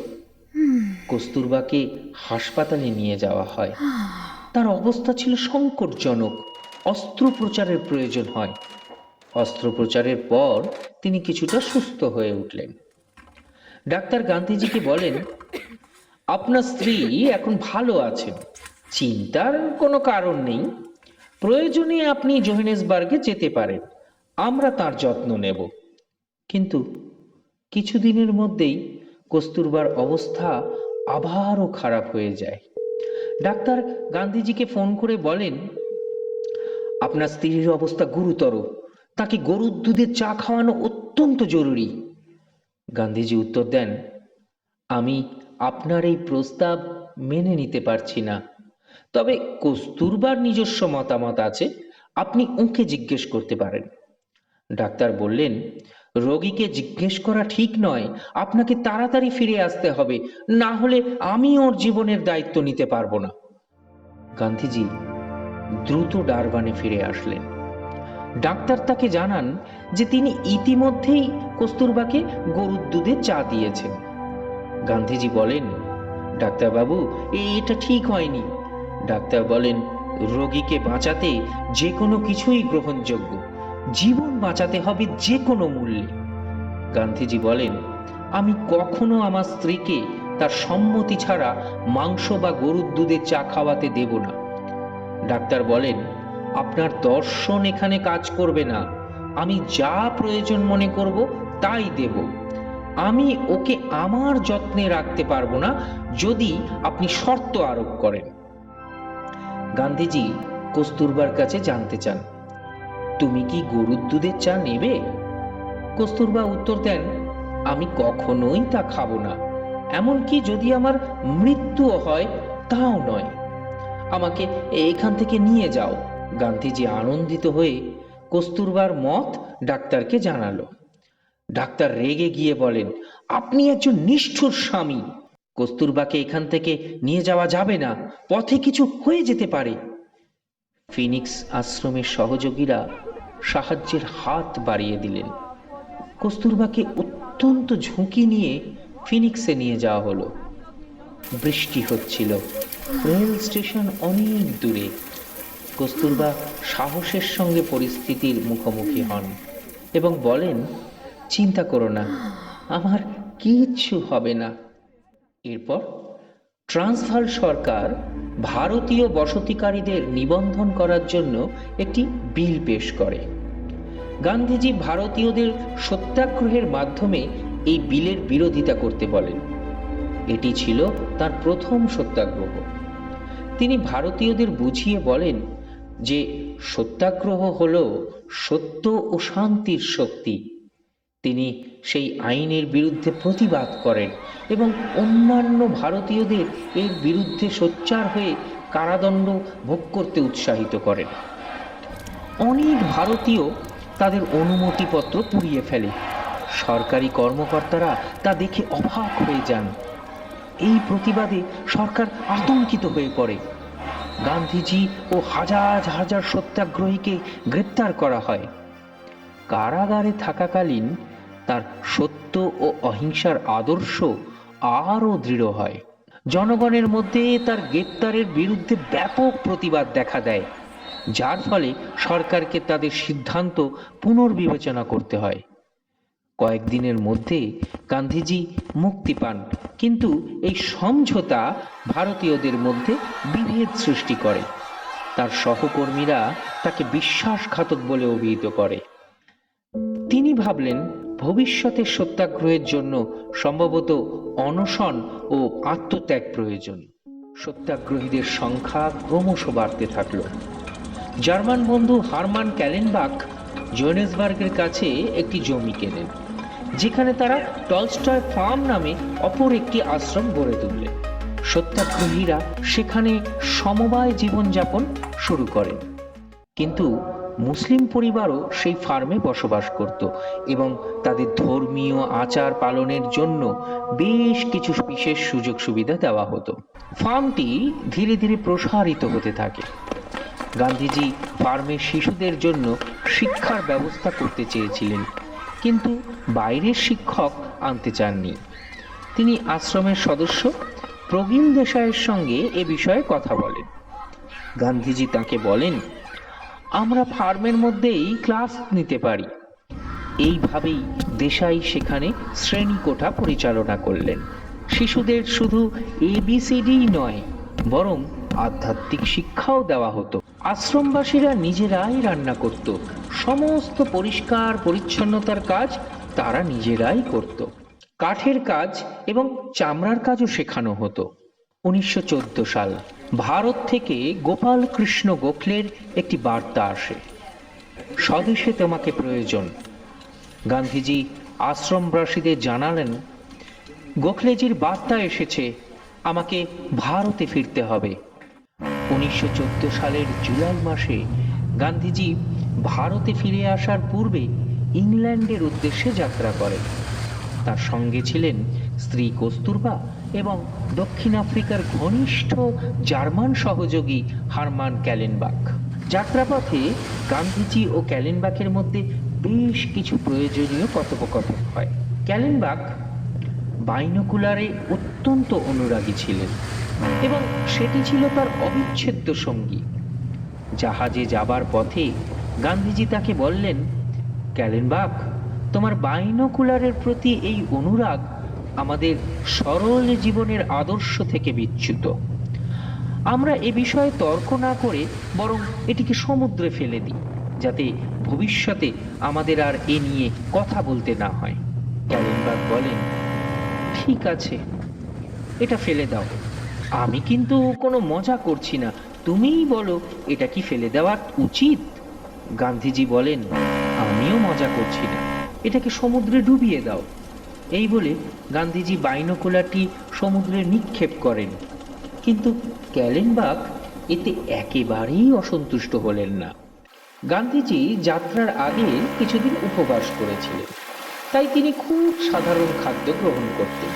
কস্তুরবাকে হাসপাতালে নিয়ে যাওয়া হয়। তার অবস্থা ছিল সংকটজনক, অস্ত্রোপচারের প্রয়োজন হয়। অস্ত্রোপচারের পর তিনি কিছুটা সুস্থ হয়ে উঠলেন। ডাক্তার গান্ধীজিকে বলেন, আপনার স্ত্রী এখন ভালো আছেন, চিন্তার কোনো কারণ নেই, প্রয়োজনে আপনি জোহেন্সবার্গে যেতে পারেন, আমরা তার যত্ন নেব। কিন্তু কিছুদিনের মধ্যেই কস্তুরবার অবস্থা আবারও খারাপ হয়ে যায়। ডাক্তার গান্ধীজিকে ফোন করে বলেন, আপনার স্ত্রীর অবস্থা গুরুতর, তাকে গরুর দুধের চা খাওয়ানো অত্যন্ত জরুরি। গান্ধীজি উত্তর দেন, আমি আপনার এই প্রস্তাব মেনে নিতে পারছি না, তবে কস্তুরবার নিজস্ব মতামত আছে, আপনি ওকে জিজ্ঞেস করতে পারেন। ডাক্তার বললেন, রোগীকে জিজ্ঞেস করা ঠিক নয়, আপনাকে তাড়াতাড়ি ফিরে আসতে হবে, না হলে আমি ওর জীবনের দায়িত্ব নিতে পারবো না। গান্ধীজি দ্রুত ডারবানে ফিরে আসলেন। ডাক্তার তাকে জানান যে তিনি ইতিমধ্যেই কস্তুরবাকে গরুর দুধে চা দিয়েছেন। গান্ধীজি বলেন, ডাক্তারবাবু, এটা ঠিক হয়নি। ডাক্তার বলেন, রোগীকে বাঁচাতে যে কোনো কিছুই গ্রহণযোগ্য, জীবন বাঁচাতে হবে যে কোনো মূল্যে। গান্ধীজি বলেন, আমি কখনো আমার স্ত্রীকে তার সম্মতি ছাড়া মাংস বা গরুর দুধে চা খাওয়াতে দেব না। ডাক্তার বলেন, আপনার দর্শন এখানে কাজ করবে না, আমি যা প্রয়োজন মনে করব তাই দেব। আমি ওকে আমার যত্নে রাখতে পারবো না যদি আপনি শর্ত আরোপ করেন। গান্ধীজি কস্তুরবার কাছে জানতে চান, তুমি কি গরুর দুধের চা নেবে? কস্তুরবা উত্তর দেন, আমি কখনোই তা খাবো না, এমনকি যদি আমার মৃত্যুও হয় তাও নয়, আমাকে এখান থেকে নিয়ে যাও। গান্ধীজি আনন্দিত হয়ে কস্তুরবার মত ডাক্তারকে জানালো। ডাক্তার রেগে গিয়ে বলেন, আপনি একজন নিষ্ঠুর স্বামী, কস্তুরবাকে এখান থেকে নিয়ে যাওয়া যাবে না, পথে কিছু হয়ে যেতে পারে। ফিনিক্স আশ্রমের সহযোগীরা সাহায্যের হাত বাড়িয়ে দিলেন। কস্তুরবাকে অত্যন্ত ঝুঁকি নিয়ে ফিনিক্সে নিয়ে যাওয়া হলো। বৃষ্টি হচ্ছিল, রেল স্টেশন অনেক দূরে। কস্তুরবা সাহসের সঙ্গে পরিস্থিতির মুখোমুখি হন এবং বলেন, চিন্তা করো না, আমার কিচ্ছু হবে না। এরপর ট্রান্সভাল সরকার ভারতীয় বসতিকারীদের নিবন্ধন করার জন্য একটি বিল পেশ করে। গান্ধীজি ভারতীয়দের সত্যাগ্রহের মাধ্যমে এই বিলের বিরোধিতা করতে বলেন। এটি ছিল তার প্রথম সত্যাগ্রহ। তিনি ভারতীয়দের বুঝিয়ে বলেন যে সত্যাগ্রহ হল সত্য ও শান্তির শক্তি। তিনি সেই আইনের বিরুদ্ধে প্রতিবাদ করেন এবং অন্যান্য ভারতীয়দের এর বিরুদ্ধে সোচ্চার হয়ে কারাদণ্ড ভোগ করতে উৎসাহিত করেন। অনেক ভারতীয় তাদের অনুমতিপত্র পুড়িয়ে ফেলে। সরকারি কর্মকর্তারা তা দেখে অবাক হয়ে যান। এই প্রতিবাদে সরকার আতঙ্কিত হয়ে পড়ে। গান্ধীজি ও হাজার হাজার সত্যাগ্রহীকে গ্রেপ্তার করা হয়। কারাগারে থাকাকালীন তার সত্য ও অহিংসার আদর্শ আরও দৃঢ় হয়। জনগণের মধ্যে তার গ্রেপ্তারের বিরুদ্ধে ব্যাপক প্রতিবাদ দেখা দেয়, যার ফলে সরকারকে তাদের সিদ্ধান্ত পুনর্বিবেচনা করতে হয়। কয়েকদিনের মধ্যে গান্ধীজি মুক্তি পান, কিন্তু এই সমঝোতা ভারতীয়দের মধ্যে বিভেদ সৃষ্টি করে। তার সহকর্মীরা তাকে বিশ্বাসঘাতক বলে অভিহিত করে। তিনি ভাবলেন ভবিষ্যতের সত্যাগ্রহের জন্য সম্ভবত অনশন ও আত্মত্যাগ প্রয়োজন। সত্যাগ্রহীদের সংখ্যা ক্রমশ বাড়তে থাকল। জার্মান বন্ধু হারমান ক্যালেনবাখ জোহেন্সবার্গের কাছে একটি জমি কেনেন, যেখানে তারা টলস্টয় ফার্ম নামে অপর একটি আশ্রম গড়ে তুললেন। সত্যাগ্রহীরা সেখানে সমবায় জীবনযাপন শুরু করেন, কিন্তু মুসলিম পরিবারও সেই ফার্মে বসবাস করত এবং তাদের ধর্মীয় আচার পালনের জন্য বেশ কিছু বিশেষ সুযোগ সুবিধা দেওয়া হতো। ফার্মটি ধীরে ধীরে প্রসারিত হতে থাকে। গান্ধীজি ফার্মের শিশুদের জন্য শিক্ষার ব্যবস্থা করতে চেয়েছিলেন, কিন্তু বাইরের শিক্ষক আনতে চাননি। তিনি আশ্রমের সদস্য প্রগিল দেশাইয়ের সঙ্গে এ বিষয়ে কথা বলেন। গান্ধীজি তাকে বলেন, আমরা ফার্মের মধ্যেই ক্লাস নিতে পারি। এইভাবেই দেশাই সেখানে শ্রেণীকোঠা পরিচালনা করলেন। শিশুদের শুধু এবিসিডি নয়, বরং আধ্যাত্মিক শিক্ষাও দেওয়া হতো। আশ্রমবাসীরা নিজেরাই রান্না করত, সমস্ত পরিষ্কার পরিচ্ছন্নতার কাজ তারা নিজেরাই করত। কাঠের কাজ এবং চামড়ার কাজও শেখানো হতো। 1914 সাল ভারত থেকে গোপাল কৃষ্ণ গোখলের একটি বার্তা আসে, স্বদেশে তোমাকে প্রয়োজন। গান্ধীজি আশ্রমবাসীদের জানালেন, গোখলেজির বার্তা এসেছে, আমাকে ভারতে ফিরতে হবে। 1914 সালের জুলাই মাসে গান্ধীজি ভারতে ফিরে আসার পূর্বে ইংল্যান্ডের উদ্দেশ্যে যাত্রা করেন। তার সঙ্গে ছিলেন স্ত্রী কস্তুরবা এবং দক্ষিণ আফ্রিকার ঘনিষ্ঠ জার্মান সহযোগী হারমান ক্যালেনবাখ। যাত্রাপথে গান্ধীজি ও ক্যালেনবাখের মধ্যে বেশ কিছু প্রয়োজনীয় কথোপকথন হয়। ক্যালেনবাখ বাইনোকুলারে অত্যন্ত অনুরাগী ছিলেন এবং সেটি ছিল তার অবিচ্ছেদ্য সঙ্গী। জাহাজে যাবার পথে গান্ধীজি তাকে বললেন, ক্যালেনবাখ, তোমার বাইনোকুলারের প্রতি এই অনুরাগ আমাদের সরল জীবনের আদর্শ থেকে বিচ্যুত। আমরা এ বিষয়ে তর্ক না করে বরং এটিকে সমুদ্রে ফেলে দিই, যাতে ভবিষ্যতে আমাদের আর এ নিয়ে কথা বলতে না হয়। ক্যালেনবাখ বলেন, ঠিক আছে, এটা ফেলে দাও। আমি কিন্তু কোনো মজা করছি না, তুমিই বলো এটা কি ফেলে দেওয়া উচিত। গান্ধীজি বলেন, আমিও মজা করছি না, এটাকে সমুদ্রে ডুবিয়ে দাও। এই বলে গান্ধীজি বাইনোকুলারটি সমুদ্রে নিক্ষেপ করেন, কিন্তু ক্যালেনবাখ এতে একেবারেই অসন্তুষ্ট হলেন না। গান্ধীজি যাত্রার আগে কিছুদিন উপবাস করেছিলেন, তাই তিনি খুব সাধারণ খাদ্য গ্রহণ করতেন।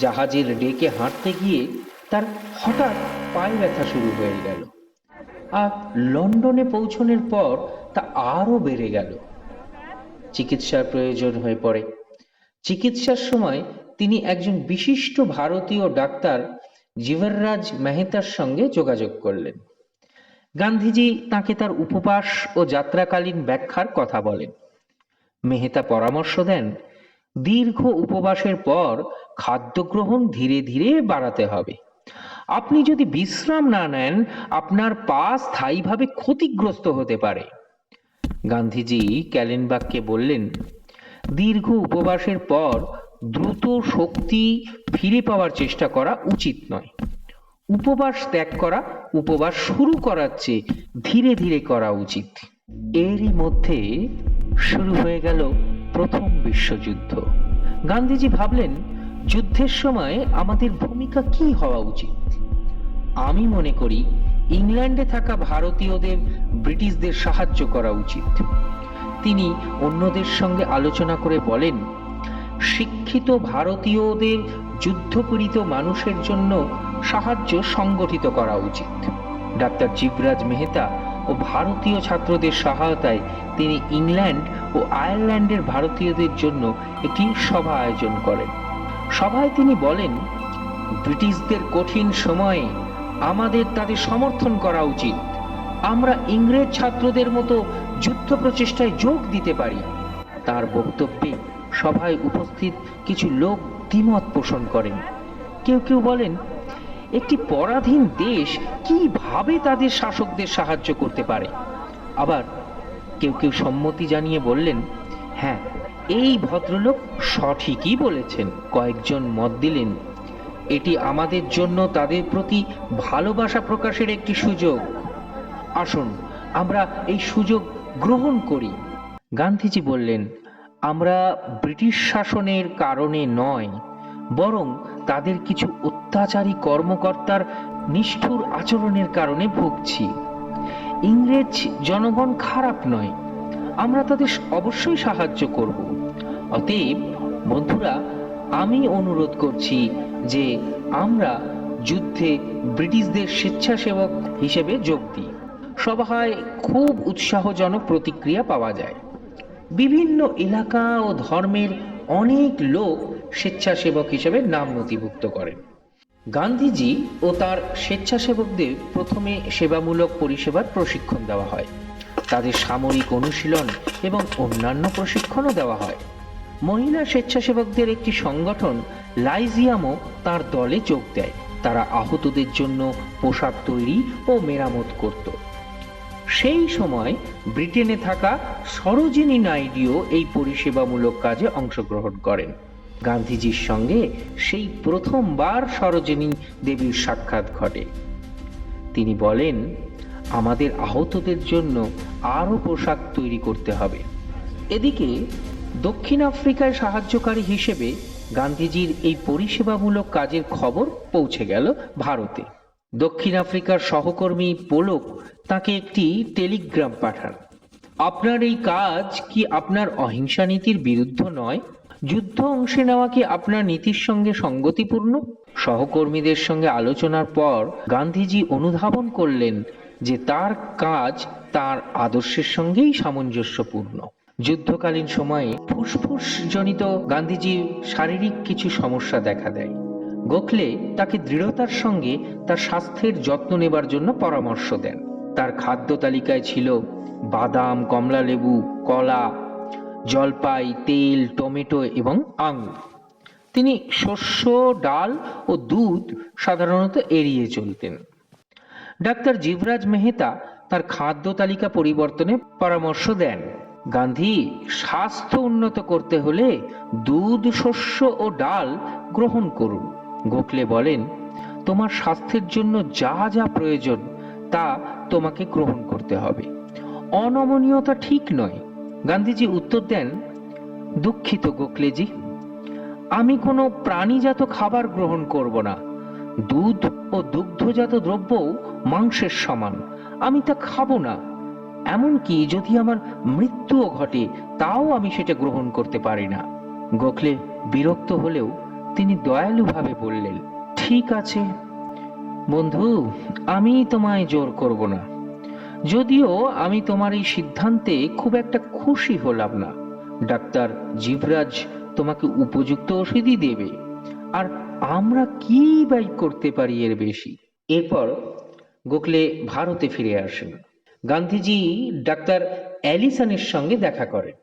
জাহাজের ডেকে হাঁটতে গিয়ে তার হঠাৎ পায়ে ব্যথা শুরু হয়ে গেল, আর লন্ডনে পৌঁছানোর পর তা আরও বেড়ে গেল। চিকিৎসার প্রয়োজন হয়ে পড়ে। চিকিৎসার সময় তিনি একজন বিশিষ্ট ভারতীয় ডাক্তার জীবরাজ মেহতার সঙ্গে যোগাযোগ করলেন। গান্ধীজি তাকে তার উপবাস ও যাত্রাকালীন ব্যাখ্যার কথা বলেন। মেহতা পরামর্শ দেন, দীর্ঘ উপবাসের পর খাদ্য গ্রহণ ধীরে ধীরে বাড়াতে হবে। আপনি যদি বিশ্রাম না নেন, আপনার পা স্থায়ীভাবে ক্ষতিগ্রস্ত হতে পারে। গান্ধীজি ক্যালেনবাখকে বললেন, দীর্ঘ উপবাসের পর দ্রুত শক্তি ফিরে পাওয়ার চেষ্টা করা উচিত নয়। উপবাস ত্যাগ করা উপবাস শুরু করার চেয়ে ধীরে ধীরে করা উচিত। এরই মধ্যে শুরু হয়ে গেল প্রথম বিশ্বযুদ্ধ। গান্ধীজি ভাবলেন, যুদ্ধের সময় আমাদের ভূমিকা কি হওয়া উচিত। আমি মনে করি ইংল্যান্ডে থাকা ভারতীয়দের ব্রিটিশদের সাহায্য করা উচিত। তিনি অন্যদের সঙ্গে আলোচনা করে বলেন, শিক্ষিত ভারতীয়দের যুদ্ধপীড়িত মানুষের জন্য সাহায্য সংগঠিত করা উচিত। ডাক্তার জীবরাজ মেহতা ও ভারতীয় ছাত্রদের সহায়তায় তিনি ইংল্যান্ড ও আয়ারল্যান্ডের ভারতীয়দের জন্য একটি সভা আয়োজন করেন। সভায় তিনি বলেন, ব্রিটিশদের কঠিন সময়ে আমাদের তাদের সমর্থন করা উচিত। আমরা ইংরেজ ছাত্রদের মতো যুদ্ধ প্রচেষ্টায় যোগ দিতে পারি। তার বক্তব্যে সভায় উপস্থিত কিছু লোক দ্বিমত পোষণ করেন। কেউ কেউ বলেন, একটি পরাধীন দেশ কিভাবে তাদের শাসকদের সাহায্য করতে পারে? আবার কেউ কেউ সম্মতি জানিয়ে বললেন, হ্যাঁ, এই ভদ্রলোক সঠিকই বলেছেন। কয়েকজন মত দিলেন, এটি আমাদের জন্য তাদের প্রতি ভালোবাসা প্রকাশের একটি সুযোগ। আসুন আমরা এই সুযোগ গ্রহণ করি। গান্ধীজি বললেন, আমরা ব্রিটিশ শাসনের কারণে নয়, বরং তাদের কিছু অত্যাচারী কর্মকর্তার নিষ্ঠুর আচরণের কারণে ভুগছি। ইংরেজ জনগণ খারাপ নয়, আমরা তাদের অবশ্যই সাহায্য করব। অতএব বন্ধুরা, আমি অনুরোধ করছি যে আমরা যুদ্ধে ব্রিটিশদের স্বেচ্ছাসেবক হিসেবে যোগ দিই। সভায় খুব উৎসাহজনক প্রতিক্রিয়া পাওয়া যায়। বিভিন্ন এলাকা ও ধর্মের অনেক লোক স্বেচ্ছাসেবক হিসেবে নাম নথিভুক্ত করেন। গান্ধীজি ও তার স্বেচ্ছাসেবকদের প্রথমে সেবামূলক পরিষেবার প্রশিক্ষণ দেওয়া হয়। তাদের সামরিক অনুশীলন এবং অন্যান্য প্রশিক্ষণও দেওয়া হয়। মহিলা স্বেচ্ছাসেবকদের একটি সংগঠন লাইজিয়ামও তার দলে যোগ দেয়। তারা আহতদের জন্য পোশাক তৈরি ও মেরামত করত। সেই সময় ব্রিটেনে থাকা সরোজিনী নাইডুও এই পরিষেবামূলক কাজে অংশগ্রহণ করেন। গান্ধীজির সঙ্গে সেই প্রথমবার সরোজিনী দেবীর সাক্ষাৎ ঘটে। তিনি বলেন, আমাদের আহতদের জন্য আরও পোশাক তৈরি করতে হবে। এদিকে দক্ষিণ আফ্রিকায় সাহায্যকারী হিসেবে গান্ধীজির এই পরিষেবামূলক কাজের খবর পৌঁছে গেল ভারতে। দক্ষিণ আফ্রিকার সহকর্মী পোলক তাকে একটি টেলিগ্রাম পাঠান। আপনার এই কাজ কি আপনার অহিংসা নীতির বিরুদ্ধ নয়? যুদ্ধ অংশে নেওয়া কি আপনার নীতির সঙ্গে সঙ্গতিপূর্ণ? সহকর্মীদের সঙ্গে আলোচনার পর গান্ধীজি অনুধাবন করলেন যে তার কাজ তার আদর্শের সঙ্গেই সামঞ্জস্যপূর্ণ। যুদ্ধকালীন সময়ে ফুসফুস জনিত গান্ধীজির শারীরিক কিছু সমস্যা দেখা দেয়। গোখলে তাকে দৃঢ়তার সঙ্গে তার স্বাস্থ্যের যত্ন নেবার জন্য পরামর্শ দেন। তার খাদ্য তালিকায় ছিল বাদাম, কমলালেবু, কলা, জলপাই, তেল, টমেটো এবং আঙুর। তিনি শস্য, ডাল ও দুধ সাধারণত এড়িয়ে চলতেন। ডাক্তার জীবরাজ মেহতা তার খাদ্য তালিকা পরিবর্তনে পরামর্শ দেন। গান্ধী, স্বাস্থ্য উন্নত করতে হলে দুধ, শস্য ও ডাল গ্রহণ করুন। গোখলে বলেন, তোমার স্বাস্থ্যের জন্য যা যা প্রয়োজন তা তোমাকে গ্রহণ করতে হবে। অনমনীয়তা ঠিক নয়। গান্ধীজি উত্তর দেন, দুঃখিত গোখলেজি, আমি কোনো প্রাণীজাত খাবার গ্রহণ করব না। দুধ ও দুগ্ধজাত দ্রব্যও মাংসের সমান, আমি তা খাবো না। এমনকি যদি আমার মৃত্যুও ঘটে তাও আমি সেটা গ্রহণ করতে পারি না। গোখলে বিরক্ত হলেও তিনি দয়ালুভাবে বললেন, ঠিক আছে বন্ধু, আমি তোমায় জোর করব না, যদিও আমি তোমার এই সিদ্ধান্তে খুব একটা খুশি হলাম না। ডাক্তার জীবরাজ তোমাকে উপযুক্ত ওষুধই দেবে, আর আমরা কি বাই করতে পারি এর বেশি। এরপর গোখলে ভারতে ফিরে আসেন। গান্ধীজি ডাক্তার অ্যালিসনের সঙ্গে দেখা করেন,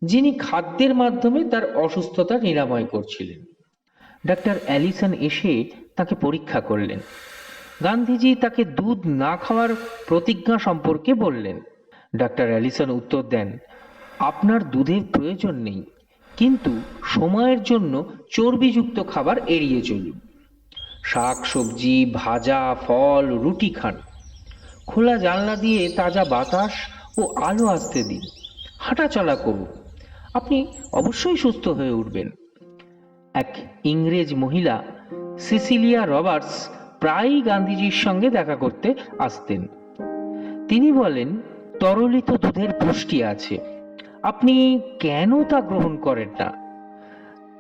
যিনি খাদ্যের মাধ্যমে তার অসুস্থতা নিরাময় করছিলেন। ডাক্তার অ্যালিসন এসে তাকে পরীক্ষা করলেন। গান্ধীজি তাকে দুধ না খাওয়ার প্রতিজ্ঞা সম্পর্কে বললেন। ডাক্তার অ্যালিসন উত্তর দেন, আপনার দুধের প্রয়োজন নেই, কিন্তু সময়ের জন্য চর্বিযুক্ত খাবার এড়িয়ে চলুন। শাক সবজি, ভাজা, ফল, রুটি খান। খোলা জানলা দিয়ে তাজা বাতাস ও আলো আসতে দিন। হাঁটাচলা করুন, আপনি অবশ্যই সুস্থ হয়ে উঠবেন। এক ইংরেজ মহিলা সিসিলিয়া রবার্টস প্রায়ই গান্ধীজির সঙ্গে দেখা করতে আসতেন। তিনি বলেন, তরলিত দুধের পুষ্টি আছে, আপনি কেন তা গ্রহণ করেন না?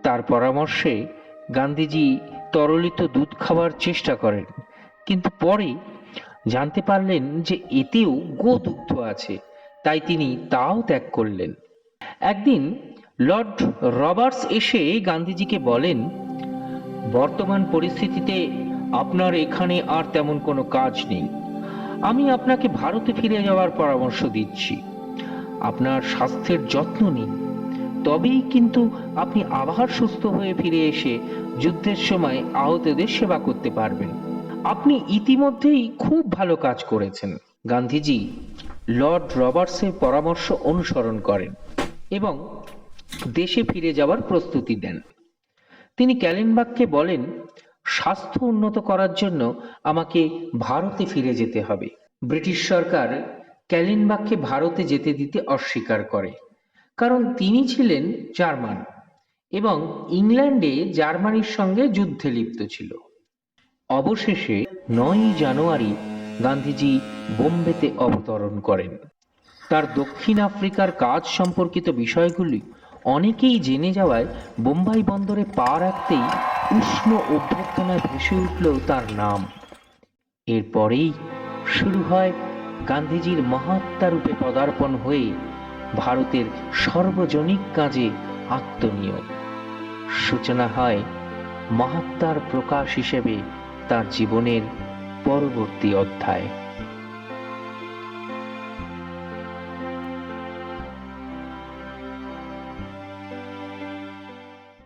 তার পরামর্শে গান্ধীজি তরলিত দুধ খাওয়ার চেষ্টা করেন, কিন্তু পরে জানতে পারলেন যে এতেও গোদুগ্ধ আছে, তাই তিনি তাও ত্যাগ করলেন। একদিন লর্ড রবার্টস এসে গান্ধীজিকে বলেন, বর্তমান পরিস্থিতিতে আপনার এখানে আর তেমন কোনো কাজ নেই। আমি আপনাকে ভারতে ফিরে যাওয়ার পরামর্শ দিচ্ছি। আপনার স্বাস্থ্যের যত্ন নিন। তবেই কিন্তু আপনি আবার সুস্থ হয়ে ফিরে এসে যুদ্ধের সময় আহতদের সেবা করতে পারবেন। আপনি ইতিমধ্যেই খুব ভালো কাজ করেছেন। গান্ধীজি লর্ড রবার্টসের পরামর্শ অনুসরণ করেন এবং দেশে ফিরে যাওয়ার প্রস্তুতি দেন। তিনি ক্যালেনবাগকে বলেন, স্বাস্থ্য উন্নত করার জন্য আমাকে ভারতে ফিরে যেতে হবে। ব্রিটিশ সরকার ক্যালেনবাগকে ভারতে যেতে দিতে অস্বীকার করে, কারণ তিনি ছিলেন জার্মান এবং ইংল্যান্ডে জার্মানির সঙ্গে যুদ্ধে লিপ্ত ছিল। অবশেষে 9ই জানুয়ারি গান্ধীজি বোম্বেতে অবতরণ করেন। তার দক্ষিণ আফ্রিকার কাজ সম্পর্কিত বিষয়গুলি অনেকেই জেনে যাওয়ায় বোম্বাই বন্দরে পা রাখতেই উষ্ণ অভ্যর্থনায় ভেসে উঠল তার নাম। এরপরেই শুরু হয় গান্ধীজির মহাত্মা রূপে পদার্পণ হয়ে ভারতের সার্বজনিক কাজে আত্মনিয়োগ। সূচনা হয় মহাত্মার প্রকাশ হিসেবে তার জীবনের পরবর্তী অধ্যায়।